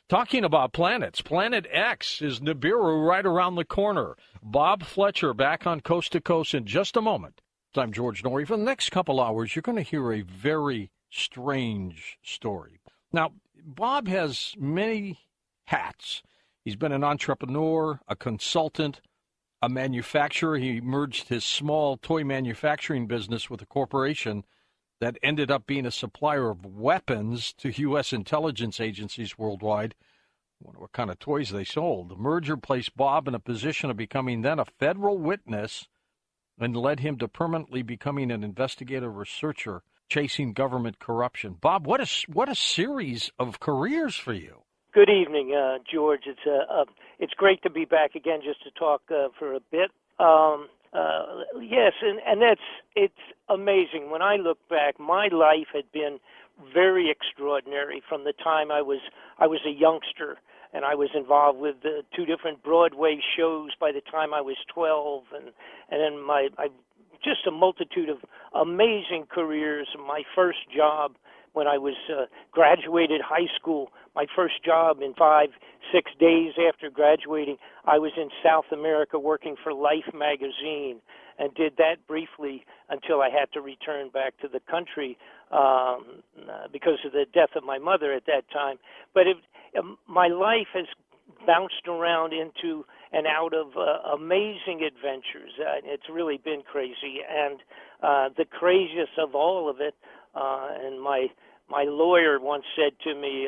Talking about planets, Planet X is Nibiru right around the corner. Bob Fletcher back on Coast to Coast in just a moment. I'm George Noory. For the next couple hours, you're going to hear a very strange story. Now, Bob has many hats. He's been an entrepreneur, a consultant, a manufacturer. He merged his small toy manufacturing business with a corporation that ended up being a supplier of weapons to U.S. intelligence agencies worldwide. I wonder what kind of toys they sold. The merger placed Bob in a position of becoming then a federal witness and led him to permanently becoming an investigative researcher chasing government corruption. Bob, what a series of careers for you. Good evening, George. It's great to be back again just to talk for a bit. Yes, and it's amazing. When I look back, my life had been very extraordinary from the time I was a youngster, and I was involved with 2 different Broadway shows by the time I was 12, and then just a multitude of amazing careers. My first job when I was graduated high school, my first job in 5-6 days after graduating, I was in South America working for Life magazine, and did that briefly until I had to return back to the country because of the death of my mother at that time. But my life has bounced around into and out of amazing adventures. It's really been crazy, and the craziest of all of it, and my lawyer once said to me,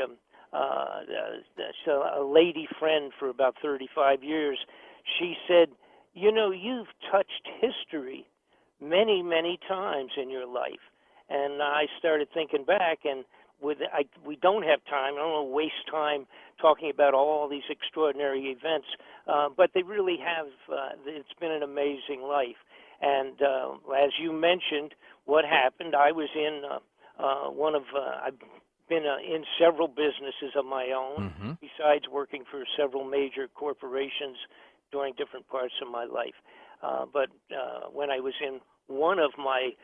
a lady friend for about 35 years, she said, you know, you've touched history many, many times in your life. And I started thinking back, and we don't have time. I don't want to waste time talking about all these extraordinary events, but they really have. It's been an amazing life. And as you mentioned, what happened, I was in I've been in several businesses of my own, besides working for several major corporations during different parts of my life. But when I was in one of my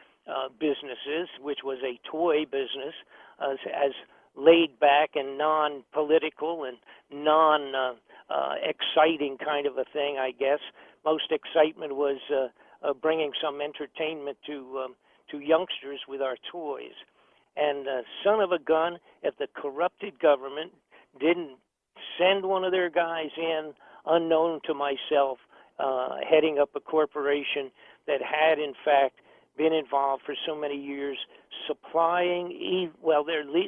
businesses, which was a toy business, as laid back and non-political and non-exciting kind of a thing, I guess. Most excitement was bringing some entertainment to youngsters with our toys. And son of a gun, if the corrupted government didn't send one of their guys in, unknown to myself, heading up a corporation that had, in fact, been involved for so many years supplying,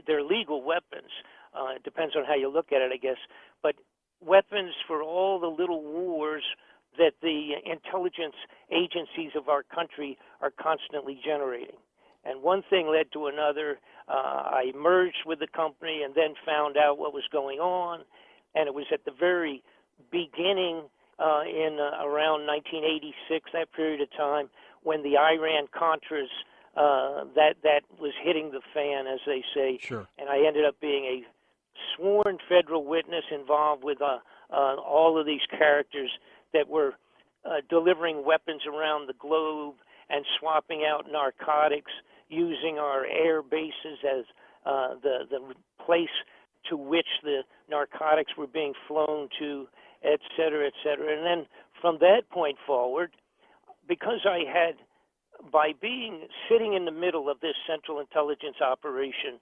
they're legal weapons. It depends on how you look at it, I guess. But weapons for all the little wars that the intelligence agencies of our country are constantly generating. And one thing led to another. I merged with the company and then found out what was going on. And it was at the very beginning in around 1986, that period of time, when the Iran-Contras, that was hitting the fan, as they say. Sure. And I ended up being a sworn federal witness involved with all of these characters that were delivering weapons around the globe and swapping out narcotics, using our air bases as the place to which the narcotics were being flown to, et cetera, et cetera. And then from that point forward, because I had, by sitting in the middle of this Central Intelligence operation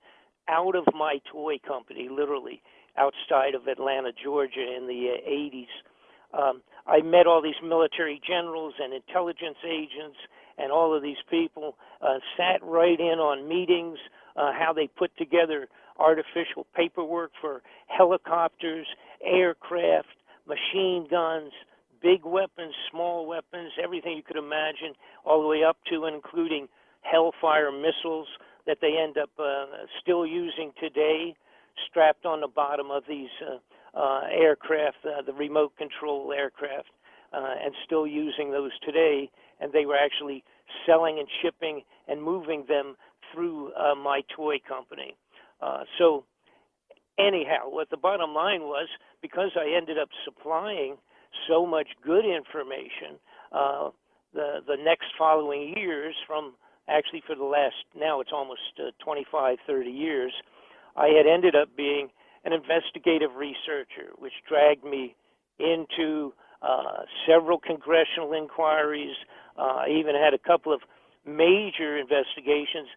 out of my toy company, literally outside of Atlanta, Georgia in the 80s, I met all these military generals and intelligence agents and all of these people, sat right in on meetings, how they put together artificial paperwork for helicopters, aircraft, machine guns, big weapons, small weapons, everything you could imagine, all the way up to and including Hellfire missiles that they end up still using today, strapped on the bottom of these aircraft, the remote control aircraft, and still using those today. And they were actually selling and shipping and moving them through my toy company. So anyhow, what the bottom line was, because I ended up supplying so much good information, the next following years, actually for the last, now it's almost 25, 30 years, I had ended up being an investigative researcher, which dragged me into several congressional inquiries. I even had a couple of major investigations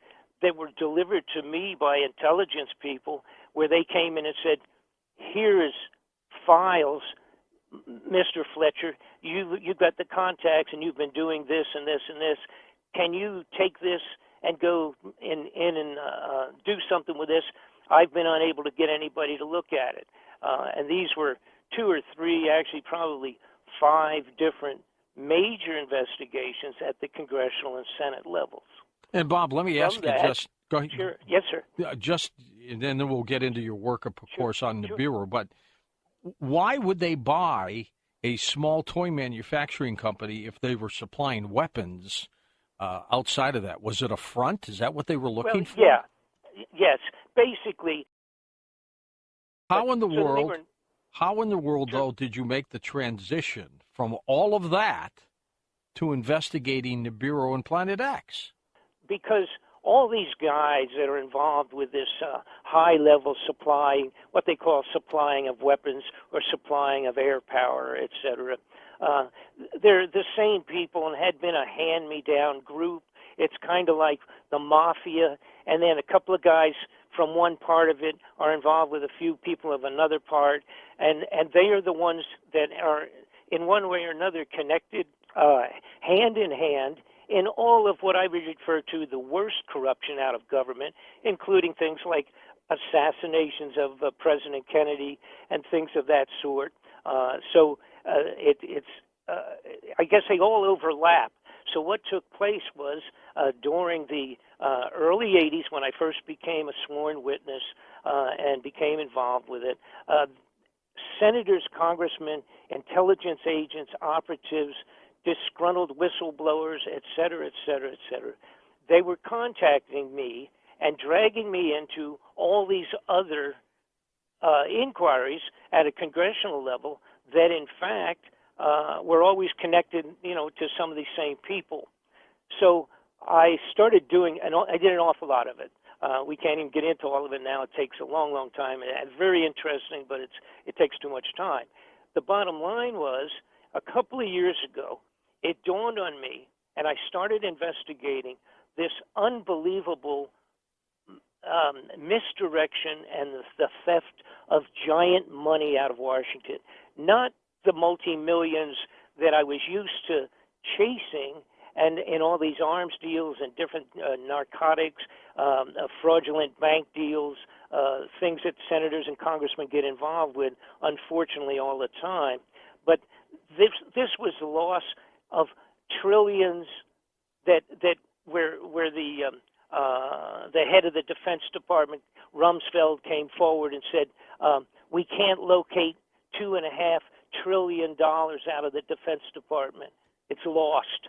that were delivered to me by intelligence people where they came in and said, here is files, Mr. Fletcher, you've got the contacts and you've been doing this and this and this. Can you take this and go in and do something with this? I've been unable to get anybody to look at it. And these were 2 or 3, actually probably 5 different major investigations at the congressional and Senate levels. And Bob, let me ask you just go ahead. Sure. Yes, sir. And then we'll get into your work, of course, on Nibiru. Sure. But why would they buy a small toy manufacturing company if they were supplying weapons outside of that? Was it a front? Is that what they were looking for? Yeah. Yes. Basically. How in the world, sure. though, did you make the transition from all of that to investigating Nibiru and Planet X? Because all these guys that are involved with this high-level supplying, what they call supplying of weapons or supplying of air power, et cetera, they're the same people and had been a hand-me-down group. It's kind of like the mafia, and then a couple of guys from one part of it are involved with a few people of another part, and they are the ones that are, in one way or another, connected hand in hand in all of what I would refer to the worst corruption out of government, including things like assassinations of President Kennedy and things of that sort. I guess they all overlap. So what took place was during the early 80s, when I first became a sworn witness and became involved with it, senators, congressmen, intelligence agents, operatives, disgruntled whistleblowers, et cetera, et cetera, et cetera, they were contacting me and dragging me into all these other inquiries at a congressional level that, in fact, were always connected, to some of these same people. So I started doing, and I did an awful lot of it. We can't even get into all of it now. It takes a long, long time. It's very interesting, but it takes too much time. The bottom line was, a couple of years ago, it dawned on me, and I started investigating this unbelievable misdirection and the theft of giant money out of Washington. Not the multi-millions that I was used to chasing, and in all these arms deals and different narcotics, fraudulent bank deals, things that senators and congressmen get involved with, unfortunately, all the time. But this was the loss of trillions that where the head of the Defense Department, Rumsfeld, came forward and said, we can't locate $2.5 trillion out of the Defense Department. It's lost,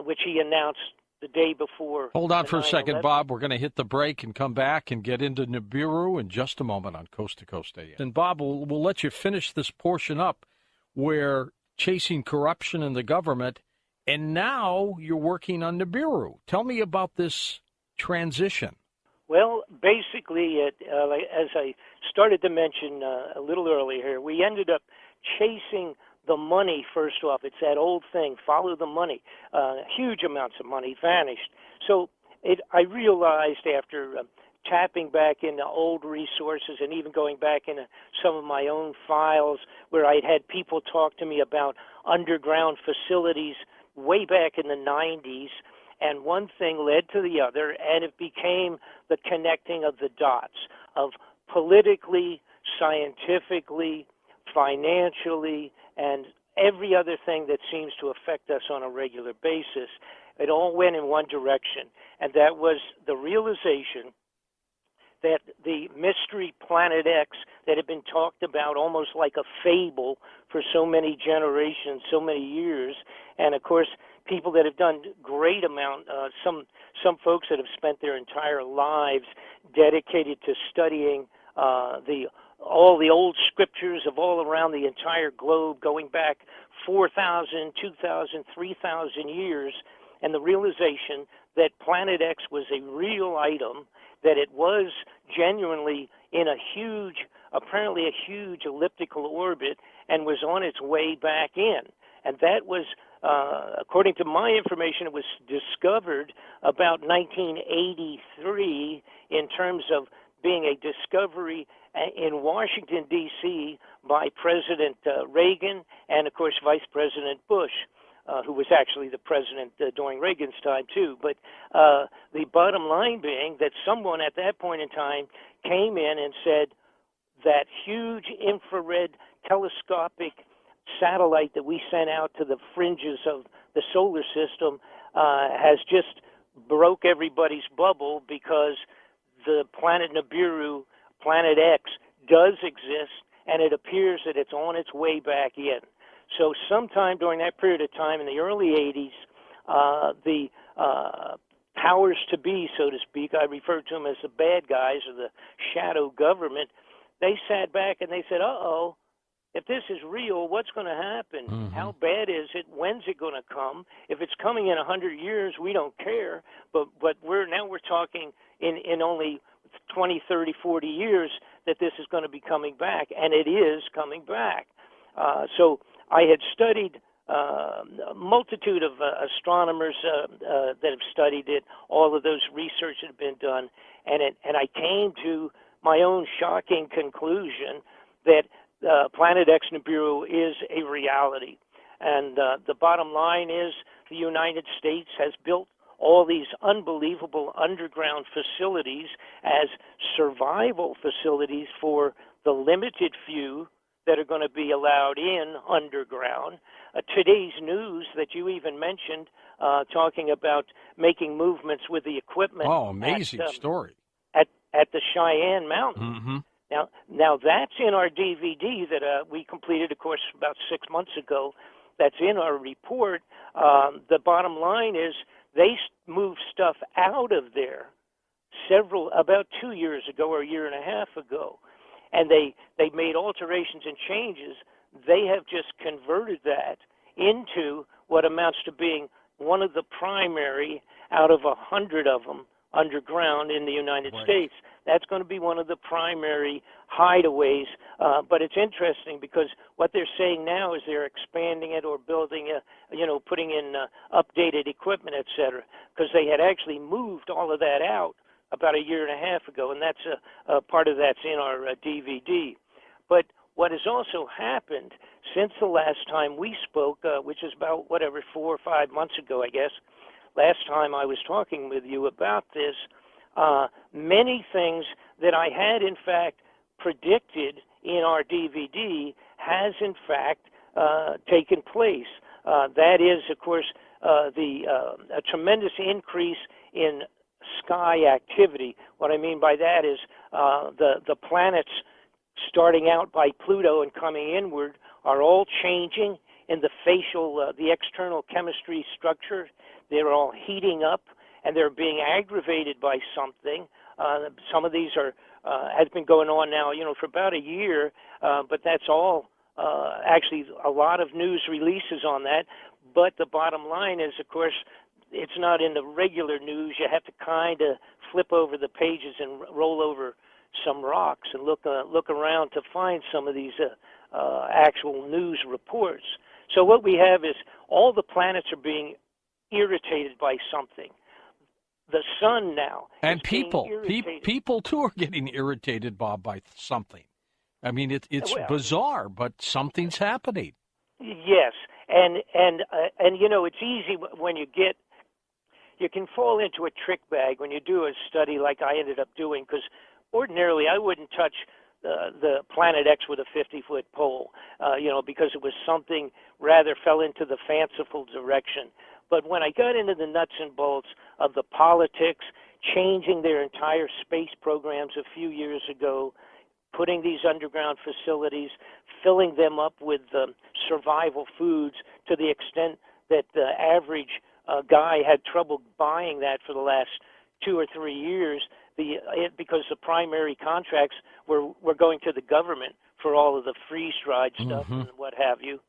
which he announced the day before. Hold on for a second, Bob. We're going to hit the break and come back and get into Nibiru in just a moment on Coast to Coast AM. And Bob, we'll let you finish this portion up where chasing corruption in the government, and now you're working on Nibiru. Tell me about this transition. Well, basically, as I started to mention a little earlier, we ended up chasing the money first off. It's that old thing, follow the money. Huge amounts of money vanished. So I realized after tapping back into old resources and even going back into some of my own files where I'd had people talk to me about underground facilities way back in the 90s, and one thing led to the other, and it became the connecting of the dots of politically, scientifically, financially, and every other thing that seems to affect us on a regular basis. It all went in one direction, and that was the realization that the mystery Planet X that had been talked about almost like a fable for so many generations, so many years, and of course people that have done great amount, some folks that have spent their entire lives dedicated to studying all the old scriptures of all around the entire globe, going back 4,000, 2,000, 3,000 years, and the realization that Planet X was a real item, that it was genuinely in a huge, apparently a huge elliptical orbit, and was on its way back in. And that was, according to my information, it was discovered about 1983 in terms of being a discovery in Washington, D.C. by President Reagan and, of course, Vice President Bush, who was actually the president during Reagan's time, too. But the bottom line being that someone at that point in time came in and said that huge infrared telescopic satellite that we sent out to the fringes of the solar system has just broke everybody's bubble, because the planet Nibiru, Planet X, does exist, and it appears that it's on its way back in. So sometime during that period of time in the early 80s, the powers to be, so to speak, I refer to them as the bad guys or the shadow government, they sat back and they said, uh-oh, if this is real, what's going to happen? Mm-hmm. How bad is it? When's it going to come? If it's coming in 100 years, we don't care. But we're talking in only 20, 30, 40 years that this is going to be coming back, and it is coming back. So I had studied a multitude of astronomers that have studied it, all of those research that have been done, and I came to my own shocking conclusion that Planet X Nibiru is a reality. And the bottom line is the United States has built all these unbelievable underground facilities as survival facilities for the limited few that are going to be allowed in underground. Today's news that you even mentioned, talking about making movements with the equipment. Oh, amazing story. At the Cheyenne Mountain. Mm-hmm. Now that's in our DVD that we completed, of course, about 6 months ago. That's in our report. The bottom line is they moved stuff out of there about 2 years ago or a year and a half ago, and they made alterations and changes. They have just converted that into what amounts to being one of the primary out of 100 of them underground in the United States. That's going to be one of the primary hideaways. But it's interesting because what they're saying now is they're expanding it or building putting in updated equipment, et cetera, because they had actually moved all of that out about a year and a half ago, and that's a part of that's in our DVD. But what has also happened since the last time we spoke, which is about 4 or 5 months ago, I guess, last time I was talking with you about this, many things that I had, in fact, predicted in our DVD has, in fact, taken place. That is, of course, a tremendous increase in sky activity. What I mean by that is the planets starting out by Pluto and coming inward are all changing in the external chemistry structure. They're all heating up, and they're being aggravated by something. Some of these has been going on now, for about a year, but that's all actually a lot of news releases on that. But the bottom line is, of course, it's not in the regular news. You have to kind of flip over the pages and roll over some rocks and look around to find some of these actual news reports. So what we have is all the planets are being irritated by something. The sun now and is being irritated. people too are getting irritated, Bob, by something. I mean, it's bizarre, but something's happening. Yes, and it's easy when you can fall into a trick bag when you do a study like I ended up doing, because ordinarily I wouldn't touch the Planet X with a 50-foot pole, because it was something rather fell into the fanciful direction. But when I got into the nuts and bolts of the politics, changing their entire space programs a few years ago, putting these underground facilities, filling them up with survival foods to the extent that the average guy had trouble buying that for the last 2 or 3 years, because the primary contracts were going to the government for all of the freeze-dried stuff and what have you.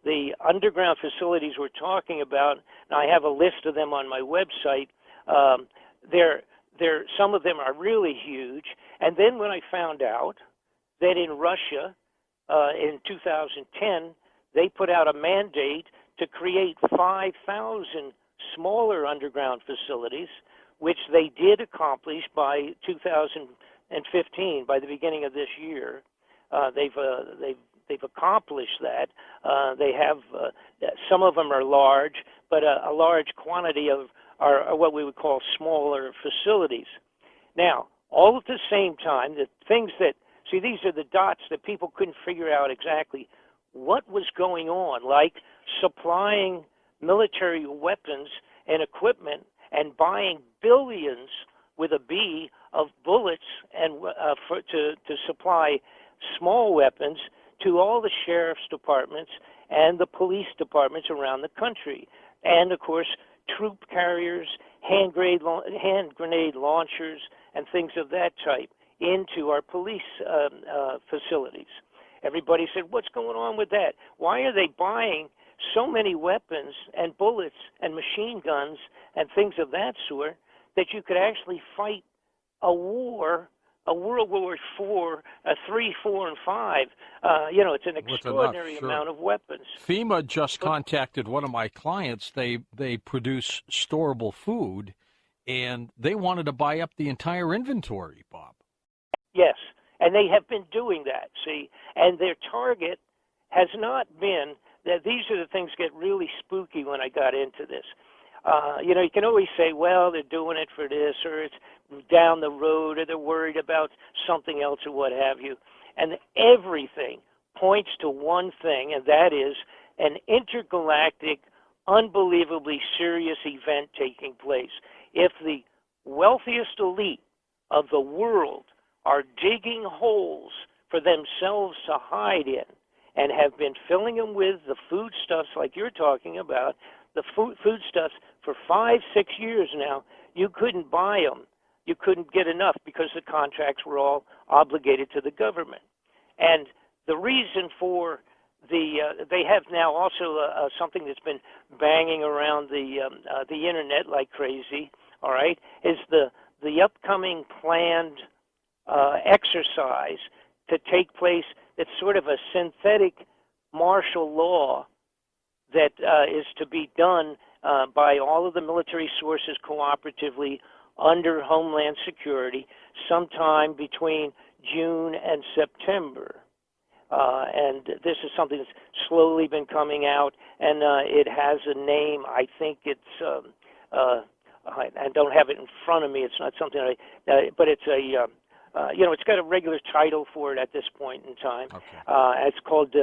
The underground facilities we're talking about, and I have a list of them on my website, some of them are really huge. And then when I found out that in Russia, in 2010, they put out a mandate to create 5,000 smaller underground facilities, which they did accomplish by 2015, by the beginning of this year. They've accomplished that. They have some of them are large, but a large quantity of are what we would call smaller facilities. Now, all at the same time, the things that see, these are the dots that people couldn't figure out exactly what was going on, like supplying military weapons and equipment and buying billions with a B of bullets and to supply small weapons to all the sheriff's departments and the police departments around the country, and of course troop carriers, hand grenade launchers, and things of that type into our police facilities. Everybody said, what's going on with that? Why are they buying so many weapons and bullets and machine guns and things of that sort that you could actually fight a war, a World War IV, a 3, 4, and 5? It's an extraordinary amount of weapons. FEMA just contacted one of my clients. They produce storable food, and they wanted to buy up the entire inventory, Bob. Yes, and they have been doing that, see, and their target has not been that. These are the things get really spooky when I got into this. You can always say, well, they're doing it for this, or it's down the road, or they're worried about something else, or what have you. And everything points to one thing, and that is an intergalactic, unbelievably serious event taking place. If the wealthiest elite of the world are digging holes for themselves to hide in and have been filling them with the foodstuffs like you're talking about, the foodstuffs for 5-6 years now, you couldn't buy them. You couldn't get enough because the contracts were all obligated to the government. And the reason for they have now also something that's been banging around the internet like crazy, all right, is the upcoming planned exercise to take place. It's sort of a synthetic martial law that is to be done by all of the military sources cooperatively under Homeland Security sometime between June and September. And this is something that's slowly been coming out, and it has a name. I think it's, I don't have it in front of me. It's not something but it's a, it's got a regular title for it at this point in time. Okay. It's called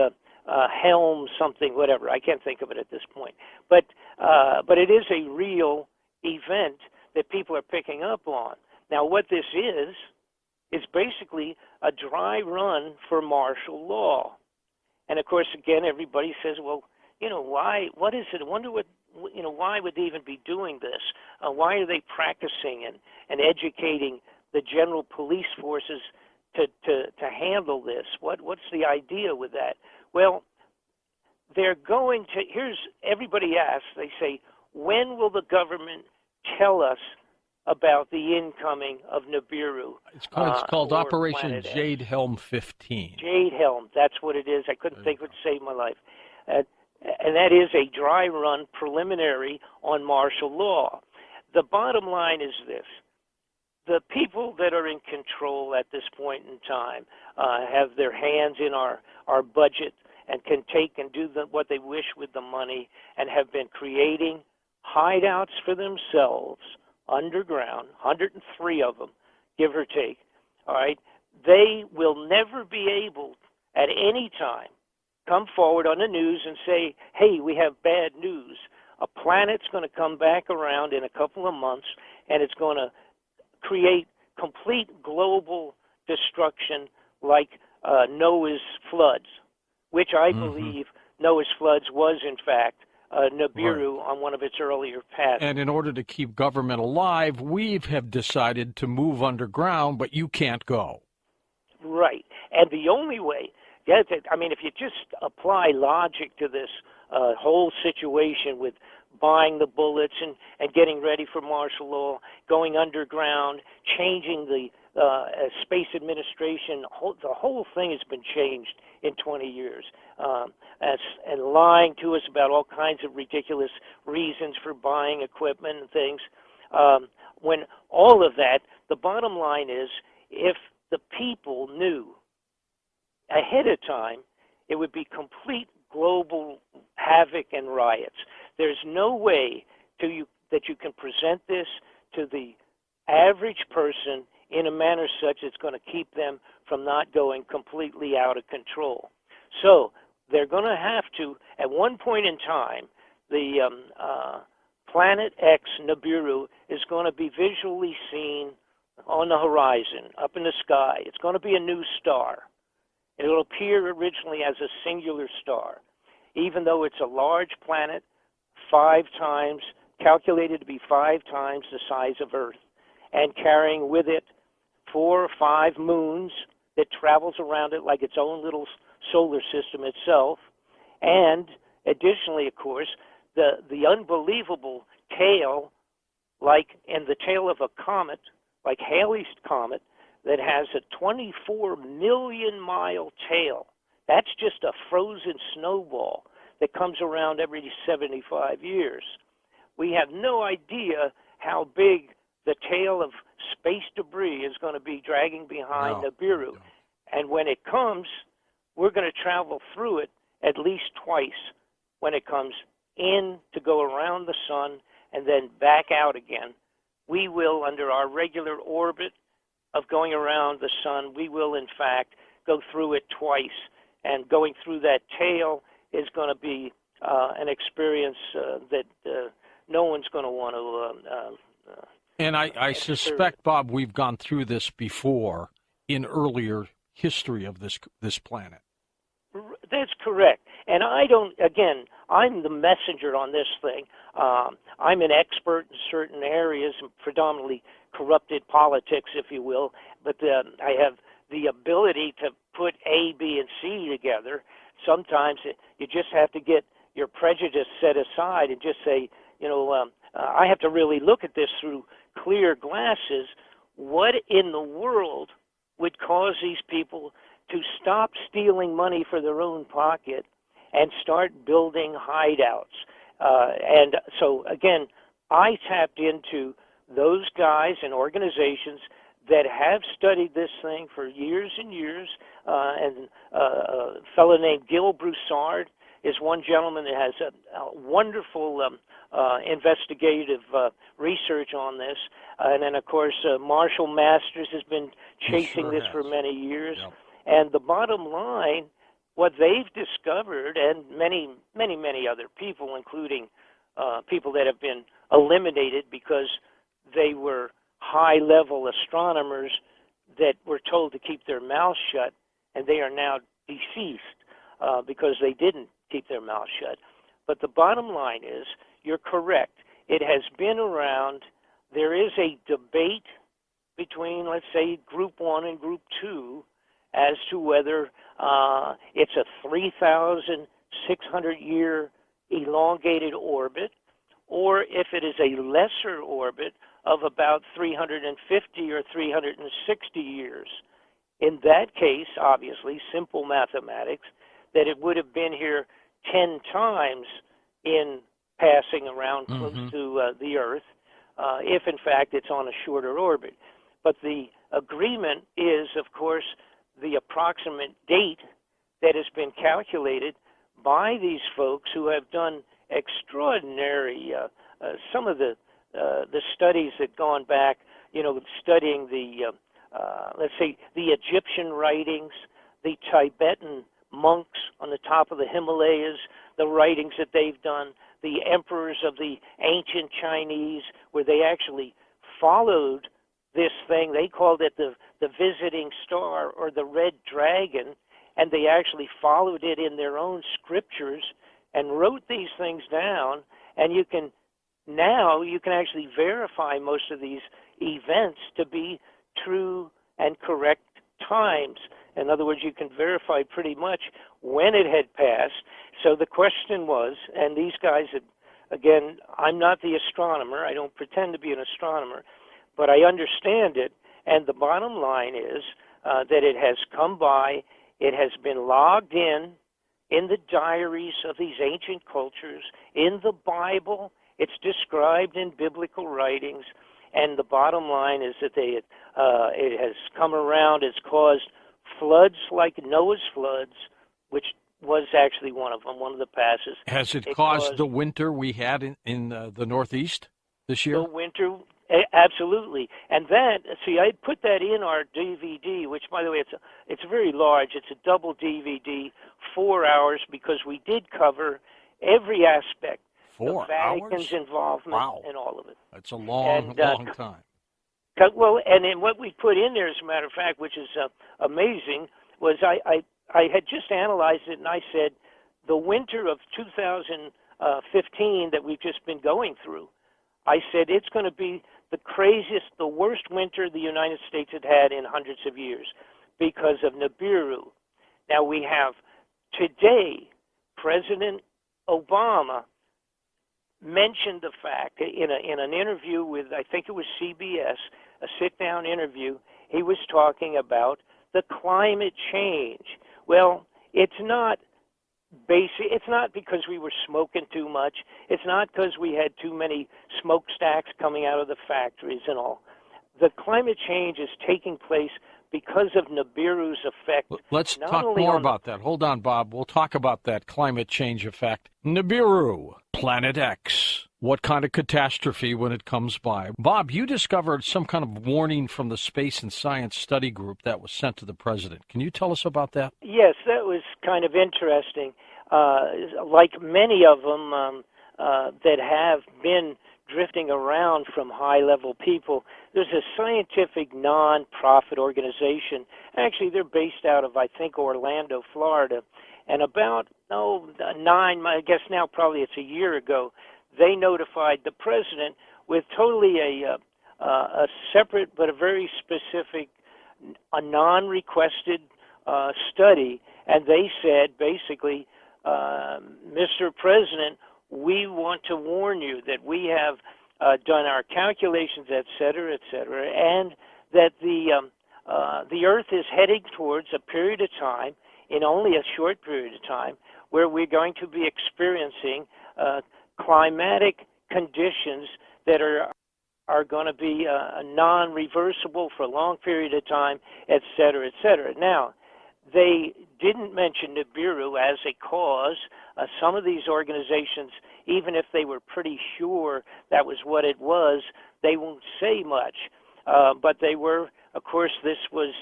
Helm something, whatever. I can't think of it at this point. But it is a real event that people are picking up on. Now, what this is basically a dry run for martial law. And, of course, again, everybody says, well, why? What is it? I wonder what, why would they even be doing this? Why are they practicing and educating the general police forces to handle this? What's the idea with that? Well, they're going to, everybody asks, they say, when will the government tell us about the incoming of Nibiru? It's called Operation Jade Helm 15. Jade Helm, that's what it is. I couldn't think of it to save my life. And that is a dry run preliminary on martial law. The bottom line is this. The people that are in control at this point in time have their hands in our budget and can take and do what they wish with the money, and have been creating hideouts for themselves underground, 103 of them, give or take, all right? They will never be able at any time come forward on the news and say, hey, we have bad news. A planet's going to come back around in a couple of months, and it's going to create complete global destruction like Noah's floods, which I believe Noah's floods was, in fact, Nibiru on one of its earlier patents. And in order to keep government alive, we have decided to move underground, but you can't go. Right. And the only way, if you just apply logic to this whole situation with buying the bullets and getting ready for martial law, going underground, changing the space administration. The whole thing has been changed in 20 years, and lying to us about all kinds of ridiculous reasons for buying equipment and things. When all of that, the bottom line is, if the people knew ahead of time, it would be complete global havoc and riots. There's no way that you can present this to the average person in a manner such it's going to keep them from not going completely out of control. So they're going to have to, at one point in time, the Planet X Nibiru is going to be visually seen on the horizon, up in the sky. It's going to be a new star. It'll appear originally as a singular star, even though it's a large planet, calculated to be 5 times the size of Earth, and carrying with it 4 or 5 moons that travels around it like its own little solar system itself. And additionally, of course, the unbelievable tail, like in the tail of a comet, like Halley's Comet, that has a 24 million mile tail. That's just a frozen snowball that comes around every 75 years. We have no idea how big the tail of space debris is going to be dragging behind Nibiru. And when it comes, we're going to travel through it at least twice when it comes in to go around the sun and then back out again. We will, under our regular orbit of going around the sun, we will in fact go through it twice. And going through that tail is going to be an experience that no one's going to want to and I suspect, Bob, we've gone through this before in earlier history of this planet. That's correct. And I'm the messenger on this thing. I'm an expert in certain areas, predominantly corrupted politics, if you will, but I have the ability to put A, B, and C together. Sometimes you just have to get your prejudice set aside and just say, I have to really look at this through clear glasses. What in the world would cause these people to stop stealing money for their own pocket and start building hideouts? And so, again, I tapped into those guys and organizations that have studied this thing for years and years. And a fellow named Gil Broussard is one gentleman that has a wonderful investigative research on this. And then, of course, Marshall Masters has been chasing this for many years. Yep. And the bottom line, what they've discovered, and many, many, many other people, including people that have been eliminated because they were high-level astronomers that were told to keep their mouths shut, and they are now deceased because they didn't keep their mouths shut. But the bottom line is, you're correct. It has been around. There is a debate between, let's say, Group 1 and Group 2 as to whether it's a 3,600-year elongated orbit, or if it is a lesser orbit of about 350 or 360 years. In that case, obviously, simple mathematics, that it would have been here 10 times in passing around close to the Earth, if in fact it's on a shorter orbit. But the agreement is, of course, the approximate date that has been calculated by these folks who have done extraordinary, some of the studies that gone back, studying the, let's say, the Egyptian writings, the Tibetan monks on the top of the Himalayas, the writings that they've done, the emperors of the ancient Chinese, where they actually followed this thing. They called it the visiting star or the red dragon, and they actually followed it in their own scriptures and wrote these things down. And you can actually verify most of these events to be true and correct times. In other words, you can verify pretty much when it had passed. So the question was, and these guys again, I'm not the astronomer. I don't pretend to be an astronomer, but I understand it. And the bottom line is that it has come by. It has been logged in the diaries of these ancient cultures, in the Bible. It's described in biblical writings. And the bottom line is that it has come around. It's caused floods like Noah's floods, which was actually one of them, one of the passes. Has it caused the winter we had in the Northeast this year? The winter, absolutely. And that, see, I put that in our DVD, which, by the way, it's very large. It's a double DVD, 4 hours, because we did cover every aspect. 4 the Vatican's hours? involvement Wow. in all of it. That's a long time. Well, and then what we put in there, as a matter of fact, which is amazing, was I had just analyzed it, and I said the winter of 2015 that we've just been going through, I said it's going to be the craziest, the worst winter the United States had in hundreds of years because of Nibiru. Now we have today President Obama mentioned the fact in an interview with, I think it was CBS, a sit-down interview. He was talking about the climate change. Well, it's not because we were smoking too much. It's not because we had too many smokestacks coming out of the factories and all. The climate change is taking place because of Nibiru's effect. Let's talk more about that. Hold on, Bob. We'll talk about that climate change effect. Nibiru, Planet X. What kind of catastrophe when it comes by? Bob, you discovered some kind of warning from the Space and Science Study Group that was sent to the president. Can you tell us about that? Yes, that was kind of interesting. Like many of them that have been drifting around from high-level people, there's a scientific non-profit organization. Actually, they're based out of, I think, Orlando, Florida. And about, I guess now probably it's a year ago, they notified the president with totally a separate but a very specific, a non-requested study. And they said, basically, Mr. President, we want to warn you that we have done our calculations, et cetera, and that the Earth is heading towards a period of time, in only a short period of time, where we're going to be experiencing climatic conditions that are going to be non-reversible for a long period of time, et cetera, et cetera. Now, they didn't mention Nibiru as a cause. Some of these organizations, even if they were pretty sure that was what it was, they won't say much. But they were, of course, this was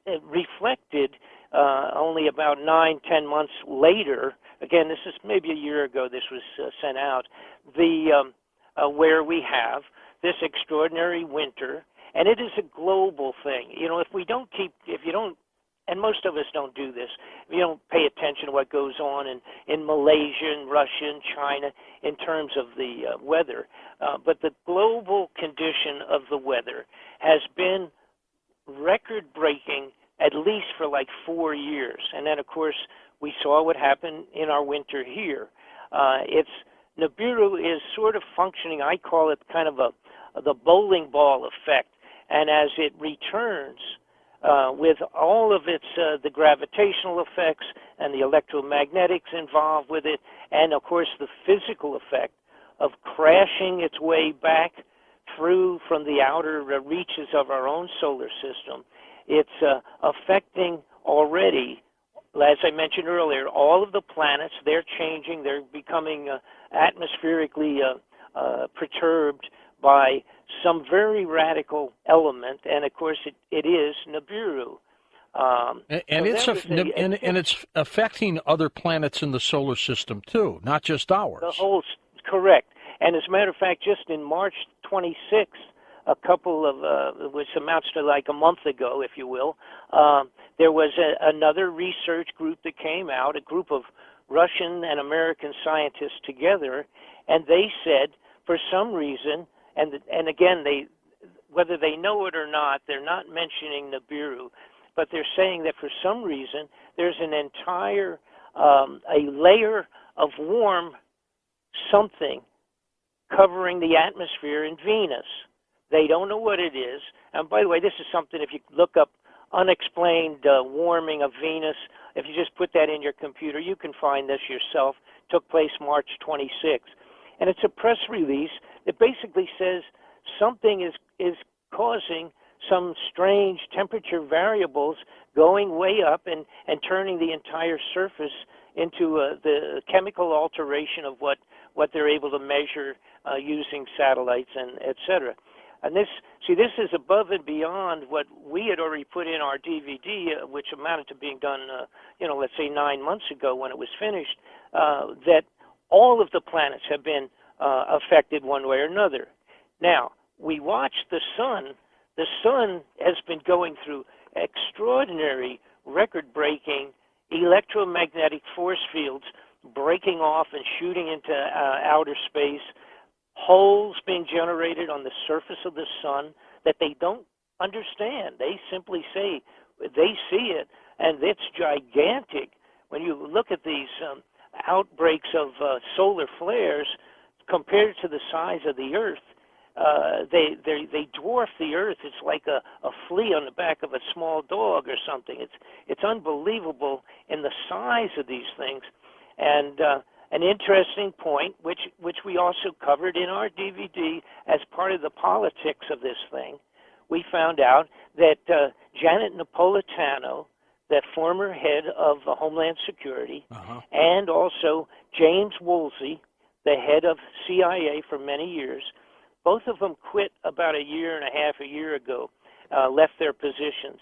reflected only about 9-10 months later. Again, this is maybe a year ago this was sent out, where we have this extraordinary winter, and it is a global thing. You know, if you don't, and most of us don't do this, if you don't pay attention to what goes on in Malaysia and Russia and China in terms of the weather. But the global condition of the weather has been record-breaking at least for like 4 years. And then, of course, we saw what happened in our winter here. Nibiru is sort of functioning, I call it kind of the bowling ball effect. And as it returns, with all of its the gravitational effects and the electromagnetics involved with it, and of course the physical effect of crashing its way back through from the outer reaches of our own solar system, it's affecting already, as I mentioned earlier, all of the planets. They're changing. They're becoming atmospherically perturbed by some very radical element, and of course it is Nibiru. And it's affecting other planets in the solar system too, not just ours. Correct. And as a matter of fact, just in March 26th, a couple of, which amounts to like a month ago, if you will, there was another research group that came out, a group of Russian and American scientists together, and they said for some reason, and again, whether they know it or not, they're not mentioning Nibiru, but they're saying that for some reason there's an entire a layer of warm something covering the atmosphere in Venus. They don't know what it is. And by the way, this is something, if you look up unexplained warming of Venus, if you just put that in your computer, you can find this yourself. Took place March 26th. And it's a press release that basically says something is causing some strange temperature variables going way up and turning the entire surface into the chemical alteration of what they're able to measure using satellites and et cetera. And this is above and beyond what we had already put in our DVD, which amounted to being done, let's say 9 months ago when it was finished, that all of the planets have been affected one way or another. Now, we watched the sun. The sun has been going through extraordinary, record-breaking electromagnetic force fields breaking off and shooting into outer space, holes being generated on the surface of the sun that they don't understand. They simply say they see it, and it's gigantic. When you look at these outbreaks of solar flares compared to the size of the Earth, they dwarf the Earth. It's like a flea on the back of a small dog or something. It's unbelievable in the size of these things. And an interesting point, which we also covered in our DVD as part of the politics of this thing, we found out that Janet Napolitano, that former head of Homeland Security, and also James Woolsey, the head of CIA for many years, both of them quit about a year ago, left their positions.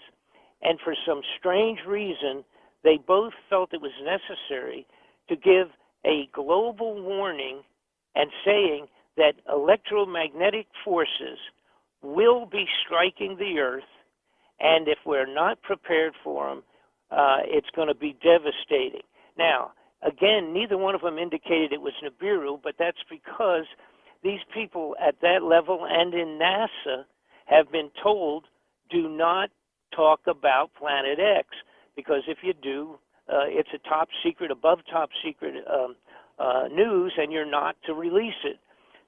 And for some strange reason, they both felt it was necessary to give a global warning and saying that electromagnetic forces will be striking the Earth, and if we're not prepared for them, it's going to be devastating. Now, again, neither one of them indicated it was Nibiru, but that's because these people at that level and in NASA have been told, do not talk about Planet X, because if you do, it's a top secret, above top secret news, and you're not to release it.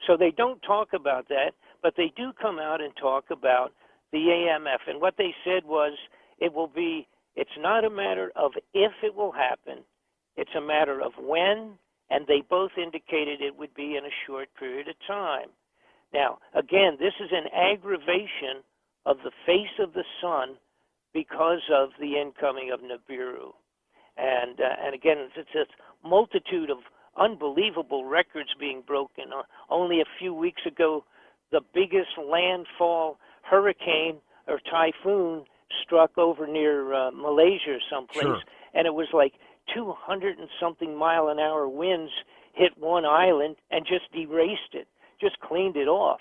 So they don't talk about that, but they do come out and talk about the AMF. And what they said was, it's not a matter of if it will happen, it's a matter of when, and they both indicated it would be in a short period of time. Now, again, this is an aggravation of the face of the sun because of the incoming of Nibiru. And again, it's this multitude of unbelievable records being broken. Only a few weeks ago, the biggest landfall hurricane or typhoon struck over near Malaysia or someplace, sure. And it was like 200 and something mile an hour winds hit one island and just erased it, just cleaned it off.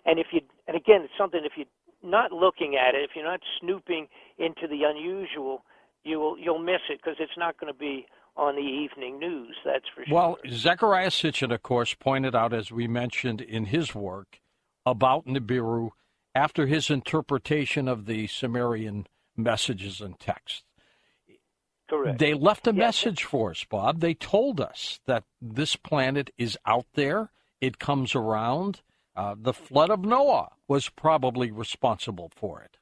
And again, it's something, if you're not looking at it, if you're not snooping into the unusual, you'll miss it, because it's not going to be on the evening news, that's for sure. Well, Zecharia Sitchin, of course, pointed out, as we mentioned in his work, about Nibiru after his interpretation of the Sumerian messages and texts. Correct. They left a message for us, Bob. They told us that this planet is out there. It comes around. The flood of Noah was probably responsible for it.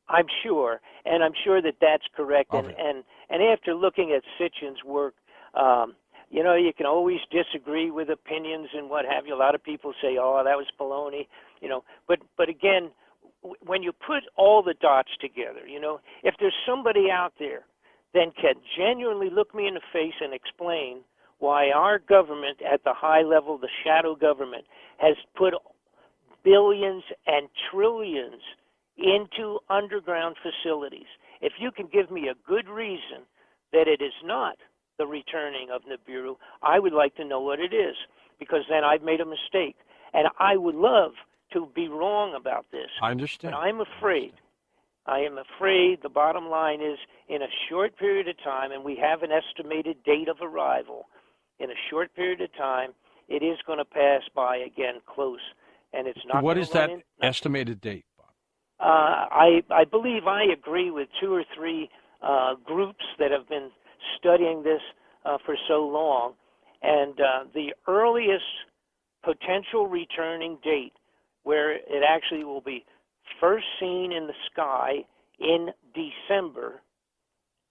I'm sure, and I'm sure that that's correct. Okay. And after looking at Sitchin's work, you can always disagree with opinions and what have you. A lot of people say, "Oh, that was baloney," But again, when you put all the dots together, if there's somebody out there that can genuinely look me in the face and explain why our government at the high level, the shadow government, has put billions and trillions into underground facilities. If you can give me a good reason that it is not the returning of Nibiru, I would like to know what it is, because then I've made a mistake. And I would love to be wrong about this. I understand. But I'm afraid. I am afraid the bottom line is, in a short period of time, and we have an estimated date of arrival, in a short period of time, it is going to pass by again close. And it's not. What is that estimated date, Bob? I believe I agree with 2 or 3 groups that have been studying this for so long, And the earliest potential returning date where it actually will be first seen in the sky in December.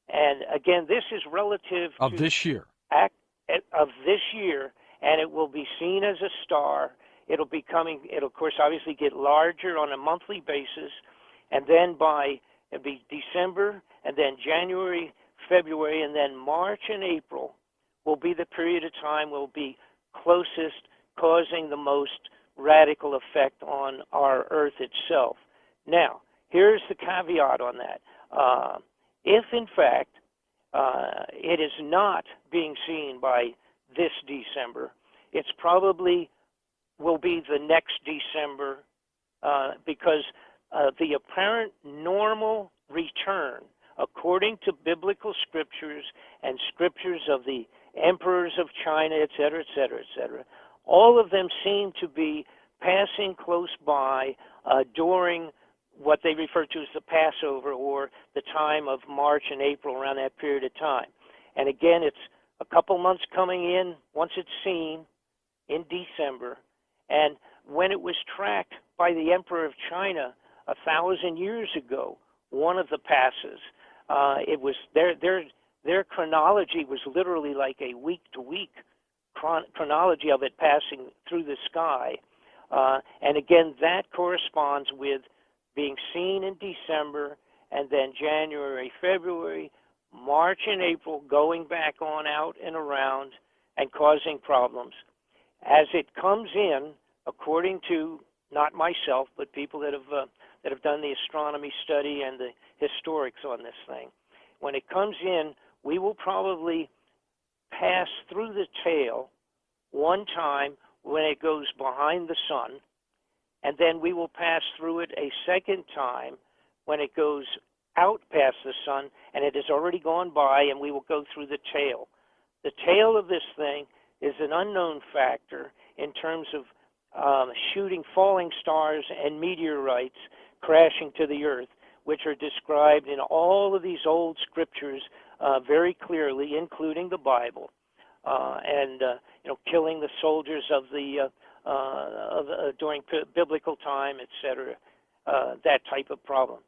And again, this is relative Of to this year. Of this year, and it will be seen as a star. It'll of course obviously get larger on a monthly basis, and then it'll be December, and then January, February, and then March and April will be the period of time will be closest, causing the most radical effect on our Earth itself. Now, here's the caveat on that. If, in fact, it is not being seen by this December, it's probably will be the next December because the apparent normal return, according to biblical scriptures and scriptures of the emperors of China, et cetera, all of them seem to be passing close by during what they refer to as the Passover, or the time of March and April, around that period of time. And again, it's a couple months coming in once it's seen in December. And when it was tracked by the Emperor of China 1,000 years ago, one of the passes, it was their chronology was literally like a week-to-week chronology of it passing through the sky. And again, that corresponds with being seen in December, and then January, February, March and April, going back on out and around and causing problems. As it comes in, according to not myself, but people that have done the astronomy study and the historics on this thing, when it comes in, we will probably pass through the tail one time when it goes behind the sun, and then we will pass through it a second time when it goes out past the sun, and it has already gone by, and we will go through the tail. The tail of this thing is an unknown factor in terms of shooting falling stars and meteorites crashing to the earth, which are described in all of these old scriptures very clearly, including the Bible, and killing the soldiers of the during biblical time, etc. That type of problem.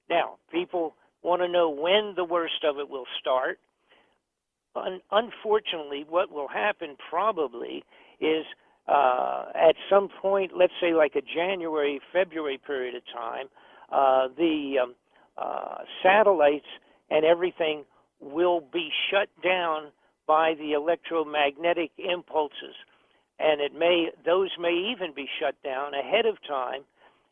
Now, people want to know when the worst of it will start. Unfortunately, what will happen probably is at some point, let's say like a January, February period of time, the satellites and everything will be shut down by the electromagnetic impulses. And those may even be shut down ahead of time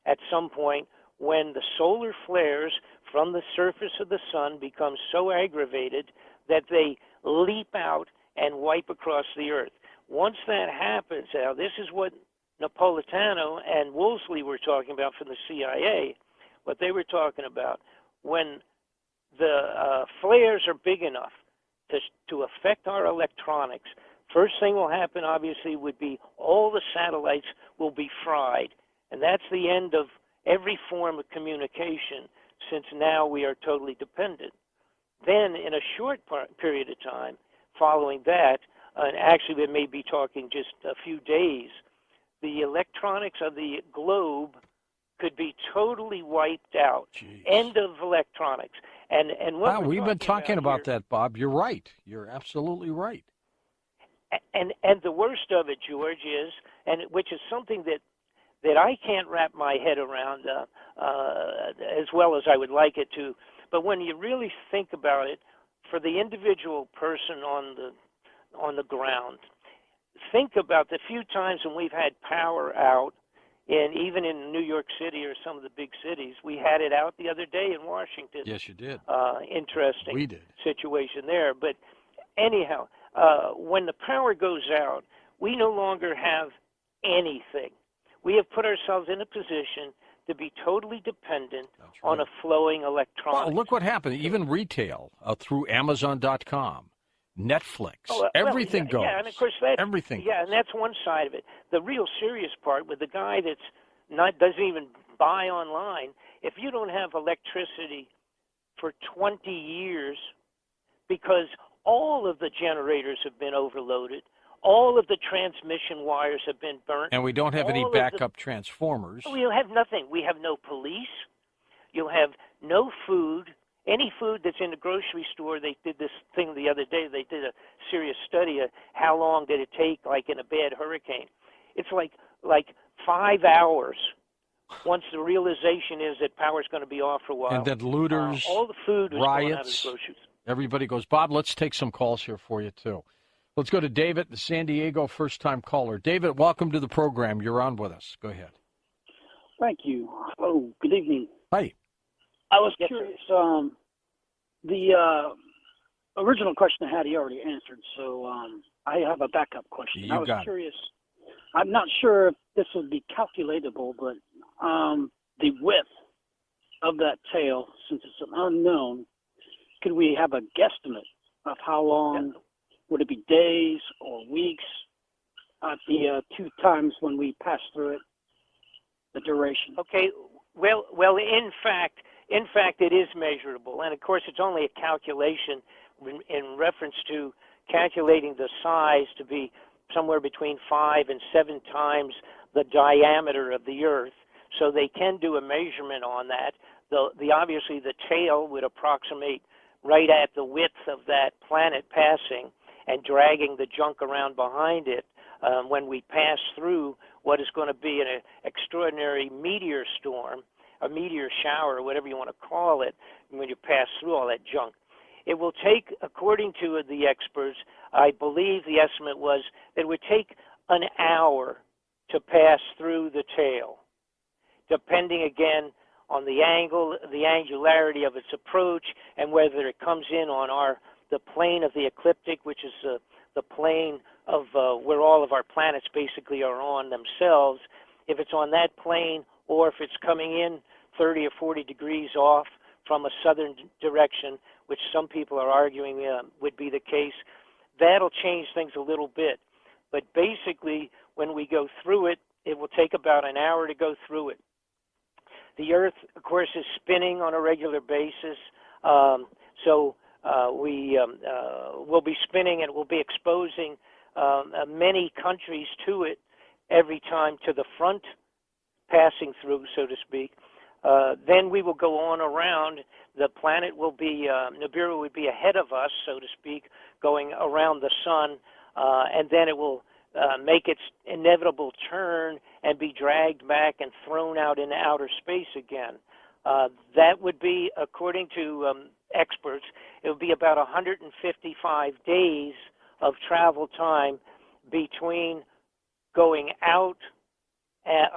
at some point when the solar flares from the surface of the sun become so aggravated that they leap out and wipe across the Earth. Once that happens, now this is what Napolitano and Wolseley were talking about from the CIA, what they were talking about. When the flares are big enough to affect our electronics, first thing will happen, obviously, would be all the satellites will be fried. And that's the end of every form of communication, since now we are totally dependent. Then, in a short period of time following that, and actually we may be talking just a few days, the electronics of the globe could be totally wiped out. Jeez. End of electronics. And what we've been talking about here, that, Bob. You're right. You're absolutely right. And the worst of it, George, is, and which is something that I can't wrap my head around as well as I would like it to, but when you really think about it, for the individual person on the ground, think about the few times when we've had power out, and even in New York City or some of the big cities. We had it out the other day in Washington. Yes, you did. Interesting We did. situation there. But anyhow, when the power goes out, we no longer have anything. We have put ourselves in a position to be totally dependent on a flowing electronics. Well, look what happened. Even retail through Amazon.com, Netflix, everything goes. Yeah, and of course everything. Yeah, and that's one side of it. The real serious part with the guy doesn't even buy online. If you don't have electricity for 20 years, because all of the generators have been overloaded, all of the transmission wires have been burnt, and we don't have any backup transformers. We'll have nothing. We have no police. You'll have no food. Any food that's in the grocery store, they did this thing the other day. They did a serious study of how long did it take, like in a bad hurricane. It's like 5 hours once the realization is that power's going to be off for a while. And then looters, all the food was riots, going out of the groceries. Everybody goes. Bob, let's take some calls here for you, too. Let's go to David, the San Diego first-time caller. David, welcome to the program. You're on with us. Go ahead. Thank you. Hello. Good evening. Hi. I was curious. The original question I had, he already answered, so I have a backup question. I was curious. I'm not sure if this would be calculatable, but the width of that tail, since it's an unknown, could we have a guesstimate of how long? Yeah. Would it be days or weeks at the 2 times when we pass through it, the duration? Okay. Well, in fact, it is measurable. And, of course, it's only a calculation in reference to calculating the size to be somewhere between 5 and 7 times the diameter of the Earth. So they can do a measurement on that. Obviously, the tail would approximate right at the width of that planet passing and dragging the junk around behind it when we pass through what is going to be an extraordinary meteor storm, a meteor shower, whatever you want to call it, when you pass through all that junk. It will take, according to the experts, I believe the estimate was that it would take an hour to pass through the tail, depending, again, on the angle, the angularity of its approach, and whether it comes in on the plane of the ecliptic, which is the plane of where all of our planets basically are on themselves. If it's on that plane, or if it's coming in 30 or 40 degrees off from a southern direction, which some people are arguing would be the case, that'll change things a little bit. But basically, when we go through it, it will take about an hour to go through it. The Earth, of course, is spinning on a regular basis, so we will be spinning and we'll be exposing many countries to it every time to the front, passing through, so to speak. Then we will go on around. The planet will be, Nibiru would be ahead of us, so to speak, going around the sun, and then it will make its inevitable turn and be dragged back and thrown out into outer space again. That would be, according to experts, it would be about 155 days of travel time between going out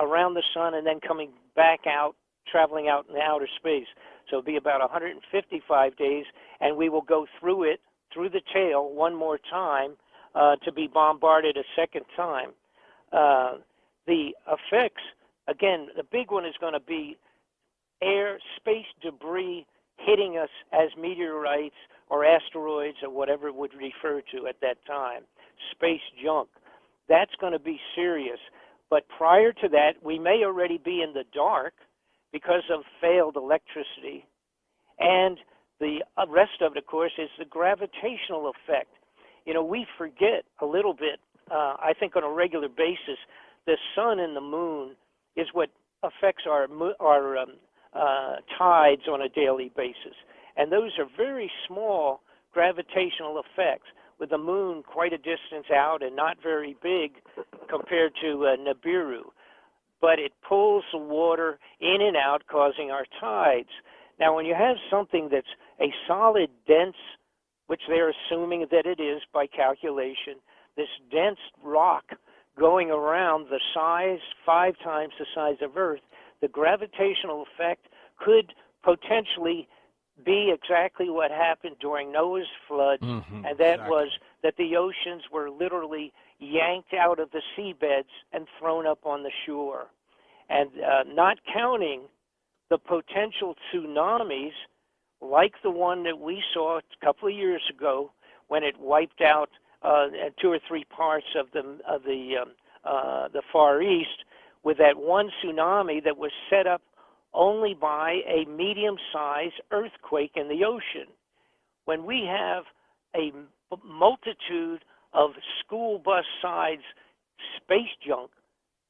around the sun and then coming back out, traveling out in outer space. So it'll be about 155 days, and we will go through it, through the tail, one more time to be bombarded a second time. The effects, again, the big one is going to be space debris hitting us as meteorites or asteroids or whatever it would refer to at that time, space junk. That's going to be serious. But prior to that, we may already be in the dark because of failed electricity. And the rest of it, of course, is the gravitational effect. You know, we forget a little bit, I think on a regular basis, the sun and the moon is what affects our tides on a daily basis. And those are very small gravitational effects, with the moon quite a distance out and not very big compared to Nibiru. But it pulls the water in and out, causing our tides. Now, when you have something that's a solid, dense, which they're assuming that it is by calculation, this dense rock going around the size, 5 times the size of Earth, the gravitational effect could potentially be exactly what happened during Noah's flood, and that was that the oceans were literally yanked out of the seabeds and thrown up on the shore. And not counting the potential tsunamis like the one that we saw a couple of years ago when it wiped out 2 or 3 parts of the Far East, with that one tsunami that was set up only by a medium-sized earthquake in the ocean. When we have a multitude of school bus-sized space junk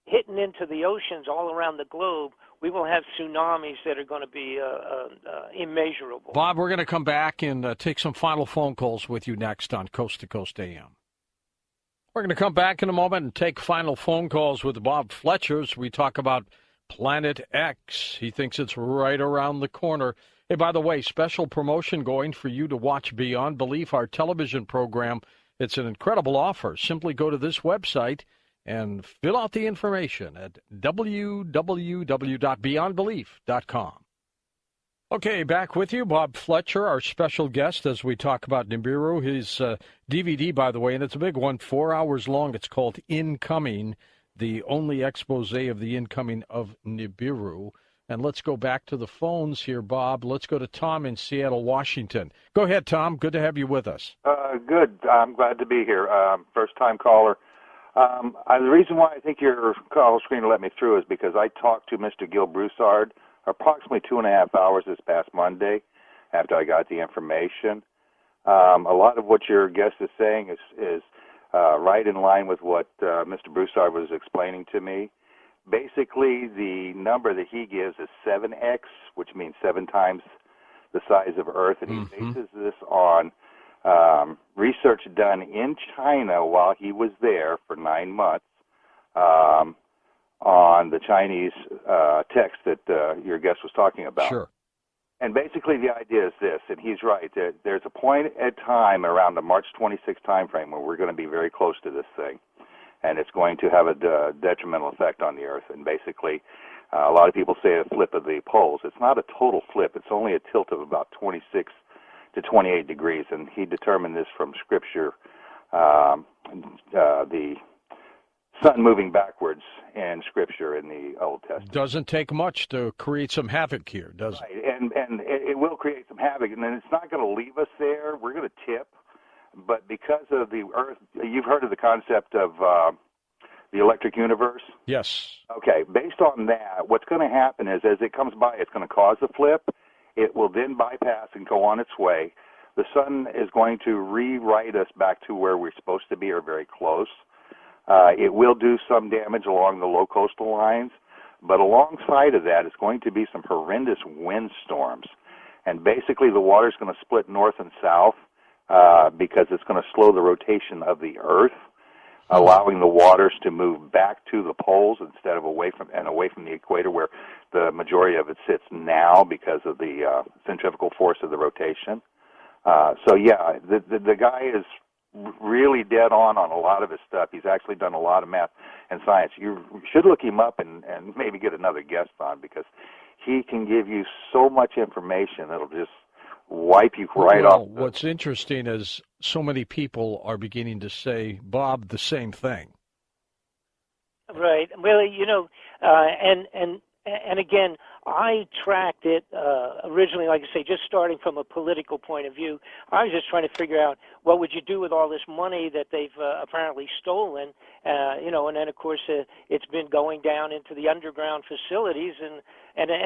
hitting into the oceans all around the globe, we will have tsunamis that are going to be immeasurable. Bob, we're going to come back and take some final phone calls with you next on Coast to Coast AM. We're going to come back in a moment and take final phone calls with Bob Fletcher as we talk about Planet X. He thinks it's right around the corner. Hey, by the way, special promotion going for you to watch Beyond Belief, our television program. It's an incredible offer. Simply go to this website and fill out the information at www.beyondbelief.com. Okay, back with you, Bob Fletcher, our special guest, as we talk about Nibiru. His DVD, by the way, and it's a big one, 4 hours long. It's called Incoming, the only expose of the incoming of Nibiru. And let's go back to the phones here, Bob. Let's go to Tom in Seattle, Washington. Go ahead, Tom. Good to have you with us. Good. I'm glad to be here. First-time caller. The reason why I think your call screen let me through is because I talked to Mr. Gil Broussard approximately 2.5 hours this past Monday after I got the information. A lot of what your guest is saying is right in line with what Mr. Broussard was explaining to me. Basically, the number that he gives is 7x, which means 7 times the size of Earth, and he bases this on research done in China while he was there for 9 months on the Chinese text that your guest was talking about. Sure. And basically the idea is this, and he's right, that there's a point at time around the March 26th time frame where we're going to be very close to this thing, and it's going to have a detrimental effect on the Earth. And basically, a lot of people say a flip of the poles. It's not a total flip. It's only a tilt of about 26 to 28 degrees, and he determined this from Scripture, the sun moving backwards in Scripture in the Old Testament. Doesn't take much to create some havoc here, does it? Right, and it will create some havoc, and then it's not going to leave us there. We're going to tip, but because of the Earth, you've heard of the concept of the electric universe? Yes. Okay, based on that, what's going to happen is as it comes by, it's going to cause a flip. It will then bypass and go on its way. The sun is going to rewrite us back to where we're supposed to be or very close. It will do some damage along the low coastal lines, But alongside of that is going to be some horrendous windstorms. And basically the water's going to split north and south because it's going to slow the rotation of the Earth, allowing the waters to move back to the poles instead of away from the equator where the majority of it sits now because of the centrifugal force of the rotation. So yeah, the guy is really dead on a lot of his stuff. He's actually done a lot of math and science. You should look him up and maybe get another guest on because he can give you so much information that'll just wipe you right off. What's interesting is so many people are beginning to say, Bob, the same thing. Right. Well, you know, and again, I tracked it originally, like I say, just starting from a political point of view. I was just trying to figure out what would you do with all this money that they've apparently stolen, you know, and then, of course, it's been going down into the underground facilities, and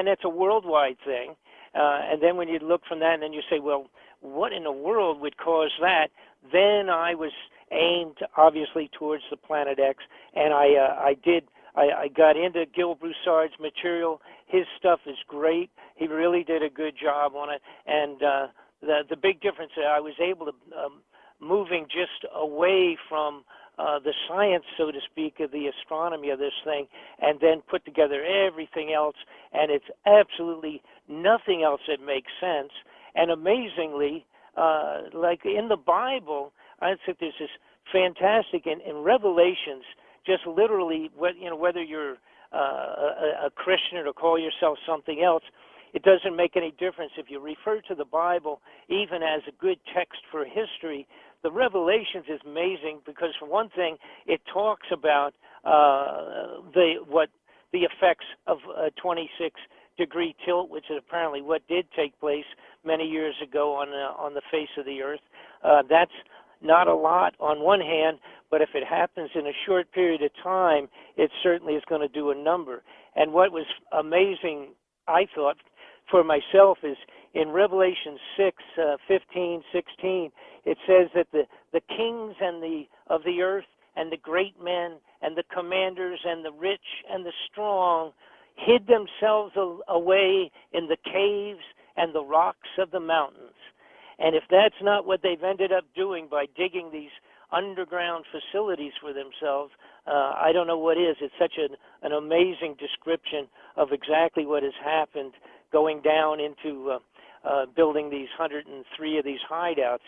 it's a worldwide thing. And then when you look from that and then you say, well, what in the world would cause that? Then I was aimed, obviously, towards the Planet X, and I got into Gil Broussard's material. His stuff is great. He really did a good job on it. And the big difference is I was able to, moving just away from the science, so to speak, of the astronomy of this thing, and then put together everything else, and it's absolutely nothing else that makes sense. And amazingly, like in the Bible, I think there's this fantastic, in Revelations, just literally, whether you're a Christian or call yourself something else, it doesn't make any difference. If you refer to the Bible even as a good text for history, the Revelations is amazing because, for one thing, it talks about the effects of a 26-degree tilt, which is apparently what did take place many years ago on the face of the Earth. That's not a lot on one hand, but if it happens in a short period of time, it certainly is going to do a number. And what was amazing, I thought, for myself is in Revelation 6:15, 16, it says that the kings of the earth and the great men and the commanders and the rich and the strong hid themselves away in the caves and the rocks of the mountains. And if that's not what they've ended up doing by digging these underground facilities for themselves, I don't know what is. It's such an amazing description of exactly what has happened going down into building these 103 of these hideouts.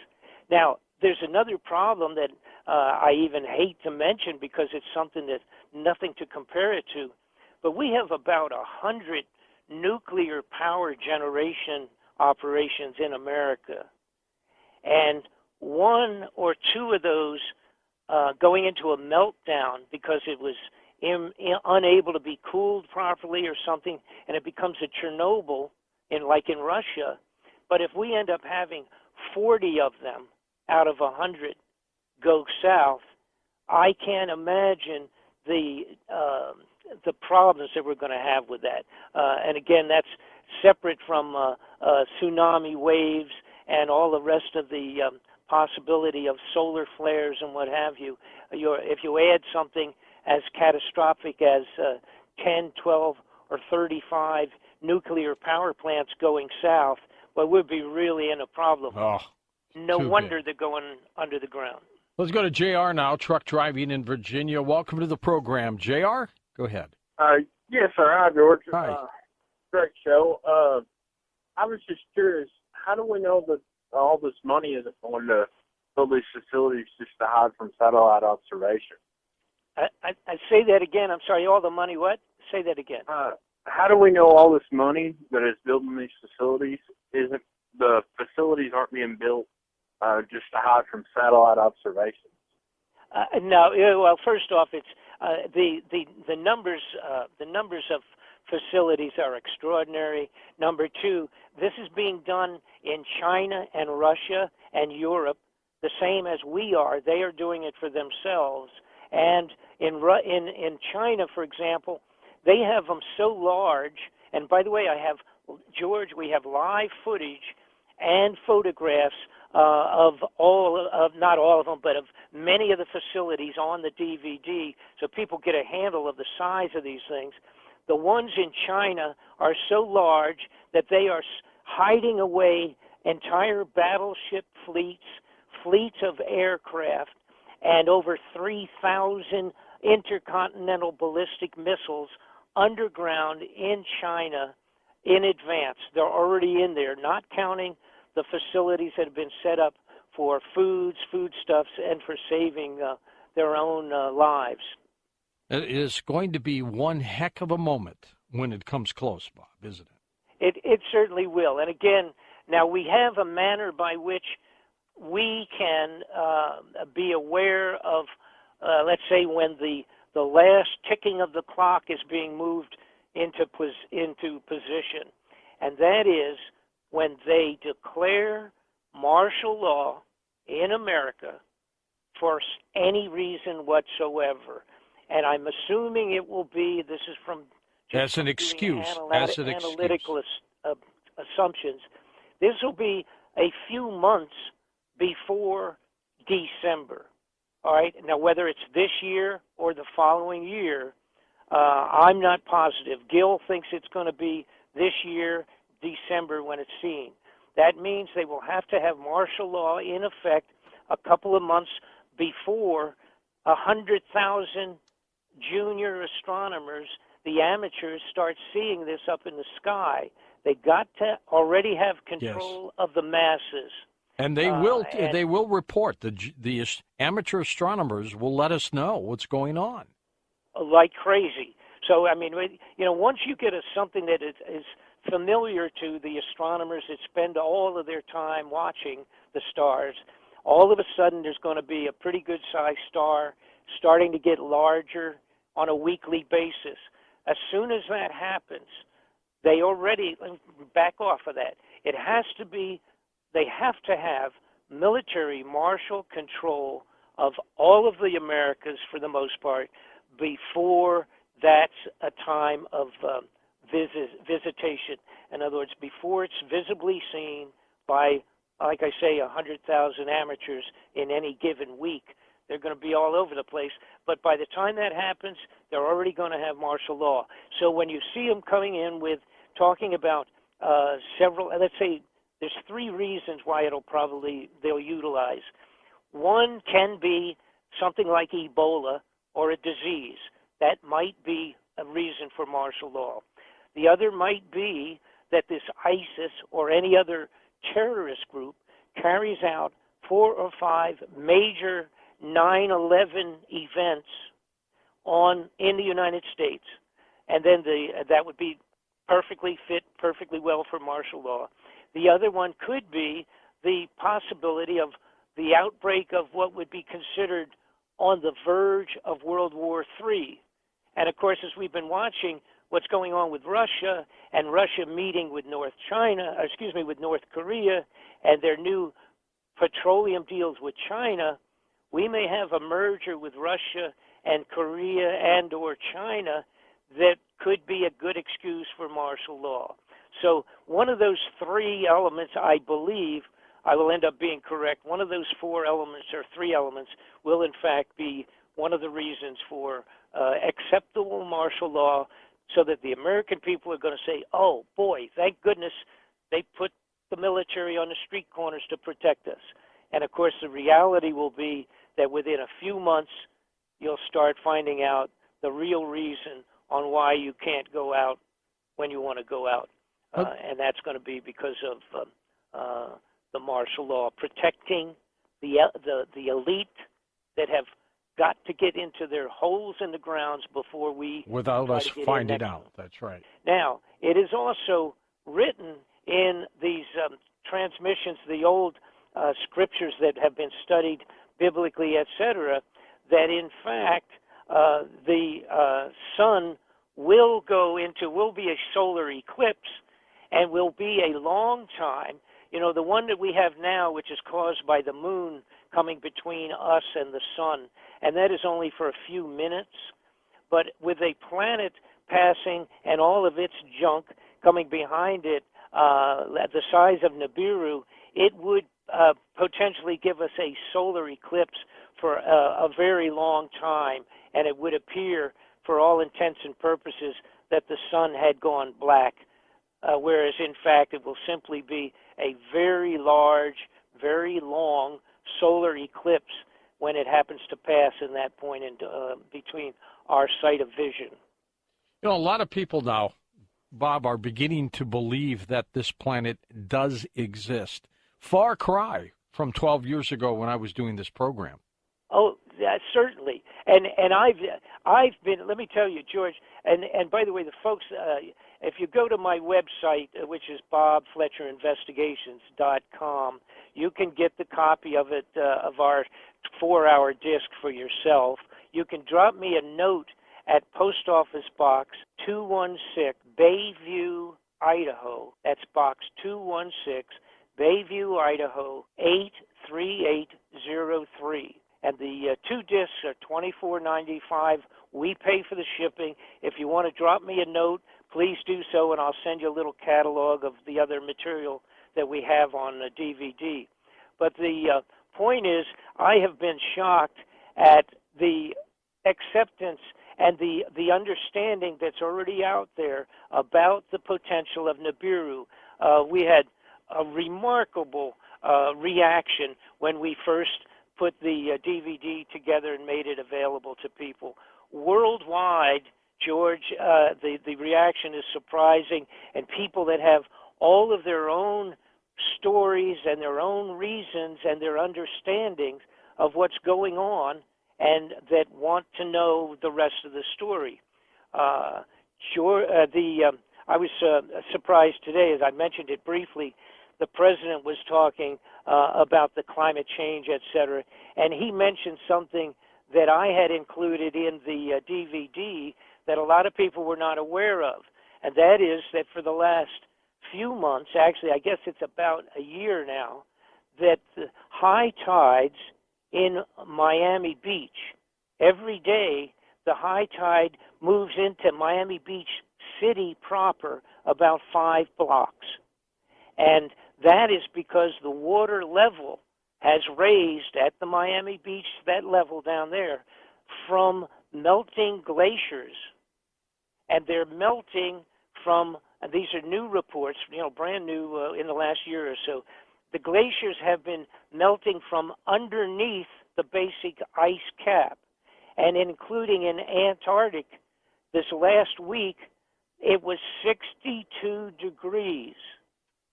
Now, there's another problem that I even hate to mention because it's something that nothing to compare it to, but we have about 100 nuclear power generation operations in America. And one or two of those going into a meltdown because it was unable to be cooled properly or something, and it becomes a Chernobyl like in Russia. But if we end up having 40 of them out of 100 go south, I can't imagine the problems that we're going to have with that. And again, that's separate from tsunami waves and all the rest of the possibility of solar flares and what have you. If you add something as catastrophic as 10, 12, or 35 nuclear power plants going south, well, we'd be really in a problem. Oh, no wonder they're going under the ground. Let's go to JR now, truck driving in Virginia. Welcome to the program. JR, go ahead. Yes, sir. Hi, George. Hi. Great show. I was just curious, how do we know that all this money isn't going to build these facilities just to hide from satellite observation? I say that again. I'm sorry, all the money what? Say that again. How do we know all this money that is building these facilities isn't, the facilities aren't being built just to hide from satellite observations? No. Well, first off, it's the numbers. The numbers of facilities are extraordinary. Number two, this is being done in China and Russia and Europe, the same as we are. They are doing it for themselves. And in China, for example, they have them so large. And by the way, George, we have live footage and photographs of not all of them, but of many of the facilities on the DVD, so people get a handle of the size of these things. The ones in China are so large that they are hiding away entire battleship fleets, fleets of aircraft, and over 3,000 intercontinental ballistic missiles underground in China in advance. They're already in there, not counting the facilities that have been set up for foods, foodstuffs, and for saving their own lives. It is going to be one heck of a moment when it comes close, Bob, isn't it? It certainly will. And again, now we have a manner by which we can be aware of, let's say, when the last ticking of the clock is being moved into position. And that is when they declare martial law in America for any reason whatsoever. And I'm assuming it will be, this is from as an excuse, analytical assumptions, this will be a few months before December. All right. Now, whether it's this year or the following year, I'm not positive. Gil thinks it's going to be this year, December, when it's seen. That means they will have to have martial law in effect a couple of months before 100,000 junior astronomers, the amateurs, start seeing this up in the sky. They got to already have control of the masses. And they will. They will report. The amateur astronomers will let us know what's going on, like crazy. So I mean, once you get something that is familiar to the astronomers that spend all of their time watching the stars, all of a sudden there's going to be a pretty good-sized star starting to get larger on a weekly basis. As soon as that happens, they already back off of that. It has to be. They have to have military martial control of all of the Americas, for the most part, before that's a time of visitation. In other words, before it's visibly seen by, like I say, 100,000 amateurs in any given week. They're going to be all over the place. But by the time that happens, they're already going to have martial law. So when you see them coming in with talking about several, let's say, there's three reasons why they'll utilize. One can be something like Ebola or a disease. That might be a reason for martial law. The other might be that this ISIS or any other terrorist group carries out 4 or 5 major 9/11 events in the United States, and then that would be perfectly well for martial law. The other one could be the possibility of the outbreak of what would be considered on the verge of World War III. And of course, as we've been watching what's going on with Russia and Russia meeting with North Korea and their new petroleum deals with China, we may have a merger with Russia and Korea and or China that could be a good excuse for martial law. So one of those 3 elements, I believe, I will end up being correct. One of those 4 elements or 3 elements will, in fact, be one of the reasons for acceptable martial law, so that the American people are going to say, oh, boy, thank goodness they put the military on the street corners to protect us. And, of course, the reality will be that within a few months, you'll start finding out the real reason on why you can't go out when you want to go out. And that's going to be because of the martial law, protecting the elite that have got to get into their holes in the grounds before we without us finding out. That's right. Now, it is also written in these transmissions, the old scriptures that have been studied biblically, etc., that in fact the sun will be a solar eclipse and will be a long time. You know, the one that we have now, which is caused by the moon coming between us and the sun, and that is only for a few minutes. But with a planet passing and all of its junk coming behind it, the size of Nibiru, it would potentially give us a solar eclipse for a very long time, and it would appear for all intents and purposes, that the sun had gone black, whereas in fact it will simply be a very large, very long solar eclipse when it happens to pass in that point in between our sight of vision. You know, a lot of people now, Bob, are beginning to believe that this planet does exist. Far cry from 12 years ago when I was doing this program. Oh, yeah, certainly. And I've been, let me tell you, George, and by the way, the folks, if you go to my website, which is bobfletcherinvestigations.com, you can get the copy of it, of our 4-hour disc for yourself. You can drop me a note at Post Office Box 216, Bayview, Idaho. That's Box 216, Bayview, Idaho 83803. And the 2 discs are $24.95. We pay for the shipping. If you want to drop me a note, please do so, and I'll send you a little catalog of the other material that we have on DVD. But the point is, I have been shocked at the acceptance and the understanding that's already out there about the potential of Nibiru. We had a remarkable reaction when we first put the DVD together and made it available to people. Worldwide, George, the reaction is surprising, and people that have all of their own stories and their own reasons and their understandings of what's going on and that want to know the rest of the story. I was surprised today, as I mentioned it briefly, the president was talking about the climate change, et cetera, and he mentioned something that I had included in the DVD that a lot of people were not aware of, and that is that for the last few months, actually I guess it's about a year now, that the high tides in Miami Beach, every day the high tide moves into Miami Beach City proper about 5 blocks. And that is because the water level has raised at the Miami Beach, that level down there, from melting glaciers. And they're melting from, and these are new reports, brand new in the last year or so. The glaciers have been melting from underneath the basic ice cap. And including in Antarctic, this last week, it was 62 degrees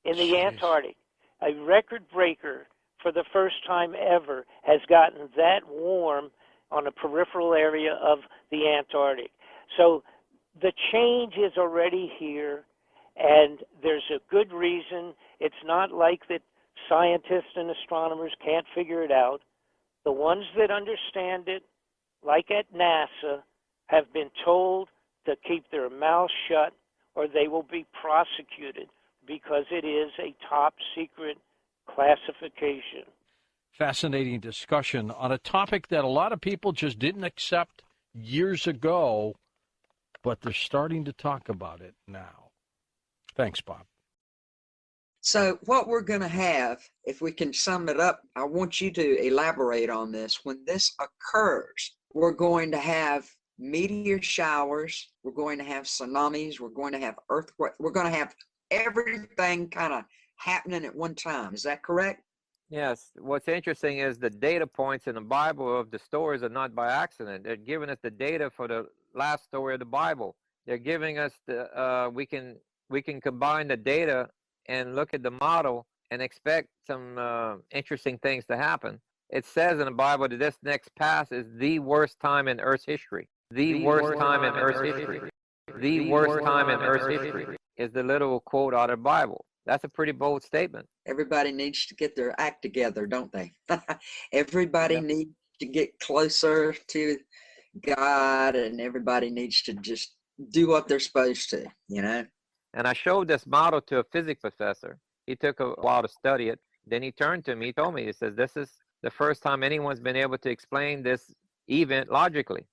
in the Antarctic. A record breaker for the first time ever has gotten that warm on a peripheral area of the Antarctic. So the change is already here, and there's a good reason. It's not like that scientists and astronomers can't figure it out. The ones that understand it, like at NASA, have been told to keep their mouths shut or they will be prosecuted because it is a top secret classification. Fascinating discussion on a topic that a lot of people just didn't accept years ago, but they're starting to talk about it now. Thanks, Bob. So what we're going to have, if we can sum it up, I want you to elaborate on this. When this occurs, we're going to have meteor showers, we're going to have tsunamis, we're going to have earthquakes, we're going to have everything kind of happening at one time. Is that correct? Yes. What's interesting is the data points in the Bible of the stories are not by accident. They're giving us the data for the last story of the Bible. They're giving us the we can combine the data and look at the model and expect some interesting things to happen. It says in the Bible that this next pass is the worst time in Earth's history. The worst time in Earth's history. The worst time in Earth's history is the literal quote out of the Bible. That's a pretty bold statement. Everybody needs to get their act together, don't they? Everybody needs to get closer to God, and everybody needs to just do what they're supposed to, And I showed this model to a physics professor. He took a while to study it. Then he turned to me, he told me, he says, this is the first time anyone's been able to explain this event logically.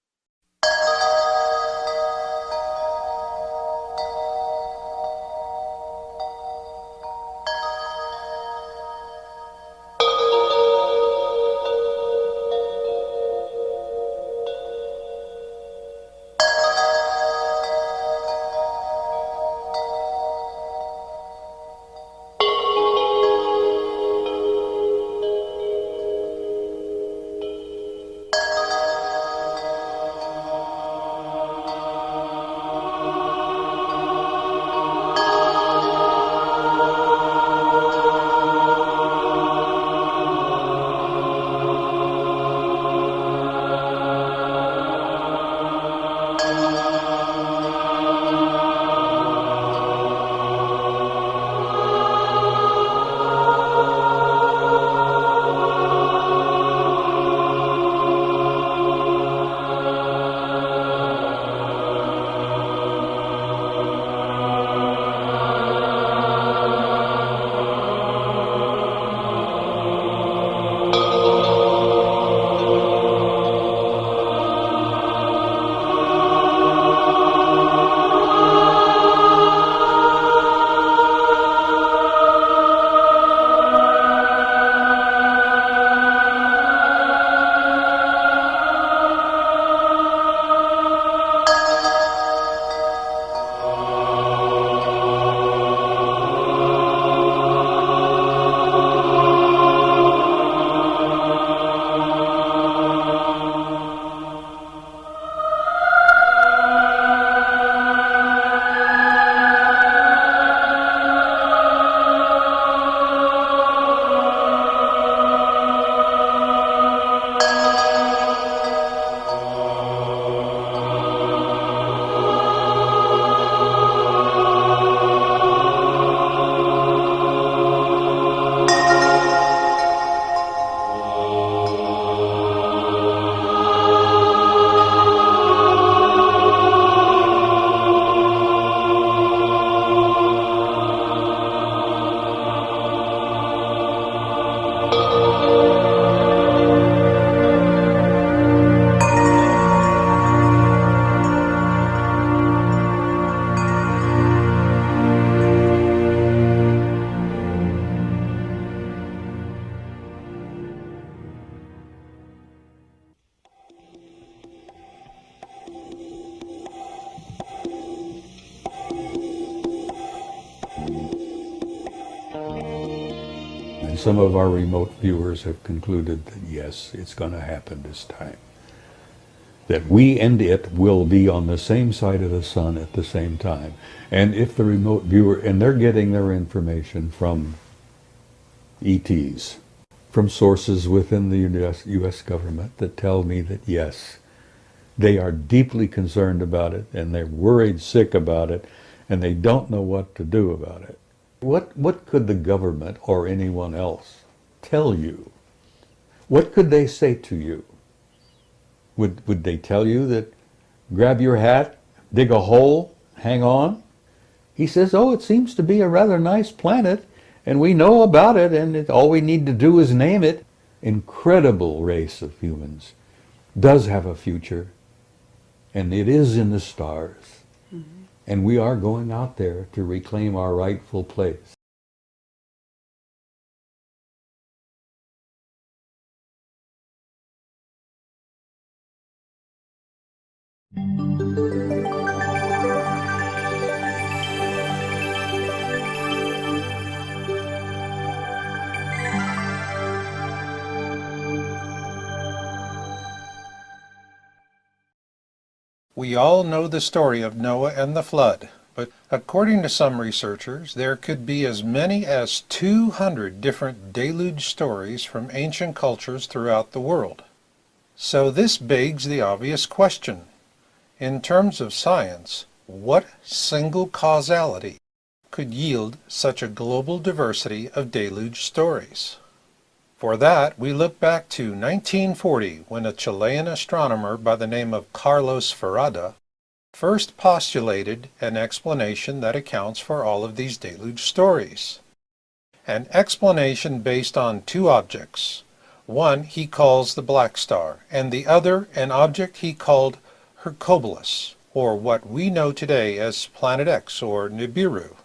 some of our remote viewers have concluded that yes, it's going to happen this time. That we and it will be on the same side of the sun at the same time. And if the remote viewer, and they're getting their information from ETs, from sources within the US government that tell me that yes, they are deeply concerned about it, and they're worried sick about it, and they don't know what to do about it. What could the government or anyone else tell you? What could they say to you? Would they tell you that grab your hat, dig a hole, hang on? He says, oh, it seems to be a rather nice planet, and we know about it, and all we need to do is name it. Incredible race of humans does have a future, and it is in the stars. Mm-hmm. And we are going out there to reclaim our rightful place. We all know the story of Noah and the flood, but according to some researchers, there could be as many as 200 different deluge stories from ancient cultures throughout the world. So this begs the obvious question. In terms of science, what single causality could yield such a global diversity of deluge stories? For that, we look back to 1940, when a Chilean astronomer by the name of Carlos Farada first postulated an explanation that accounts for all of these deluge stories. An explanation based on two objects. One he calls the Black Star, and the other an object he called Hercules, or what we know today as Planet X or Nibiru.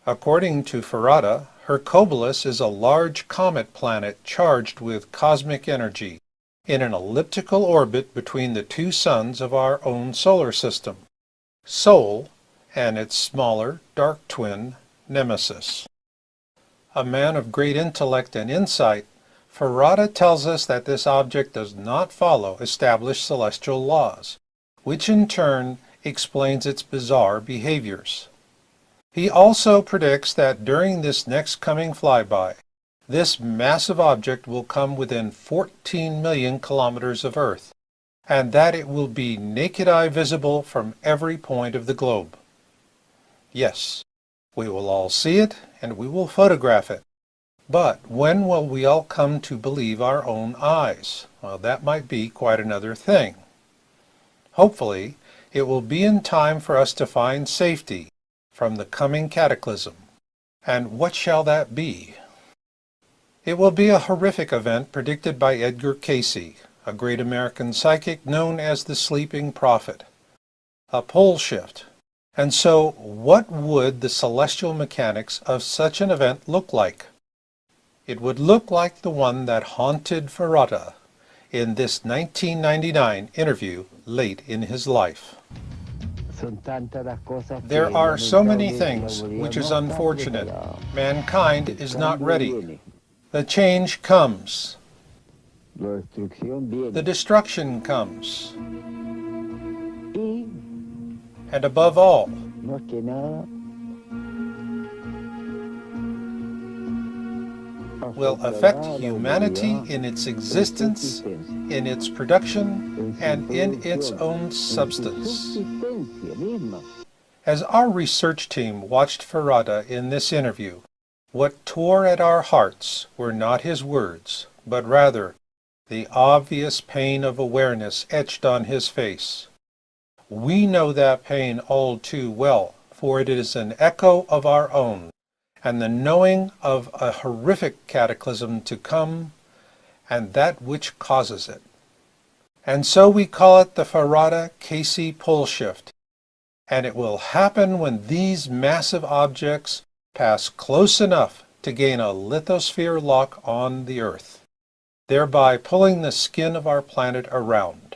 According to Farada, Hercules is a large comet planet charged with cosmic energy in an elliptical orbit between the two suns of our own solar system, Sol and its smaller, dark twin, Nemesis. A man of great intellect and insight, Farada tells us that this object does not follow established celestial laws, which in turn explains its bizarre behaviors. He also predicts that during this next coming flyby, this massive object will come within 14 million kilometers of Earth, and that it will be naked eye visible from every point of the globe. Yes, we will all see it, and we will photograph it. But when will we all come to believe our own eyes? Well, that might be quite another thing. Hopefully, it will be in time for us to find safety from the coming cataclysm. And what shall that be? It will be a horrific event predicted by Edgar Cayce, a great American psychic known as the Sleeping Prophet. A pole shift. And so, what would the celestial mechanics of such an event look like? It would look like the one that haunted Farada in this 1999 interview late in his life. There are so many things which is unfortunate. Mankind is not ready. The change comes. The destruction comes. And above all, will affect humanity in its existence, in its production, and in its own substance. As our research team watched Farada in this interview, what tore at our hearts were not his words, but rather the obvious pain of awareness etched on his face. We know that pain all too well, for it is an echo of our own, and the knowing of a horrific cataclysm to come, and that which causes it. And so we call it the Farada-Casey pole shift, and it will happen when these massive objects pass close enough to gain a lithosphere lock on the Earth, thereby pulling the skin of our planet around.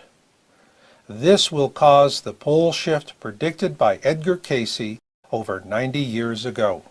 This will cause the pole shift predicted by Edgar Cayce over 90 years ago.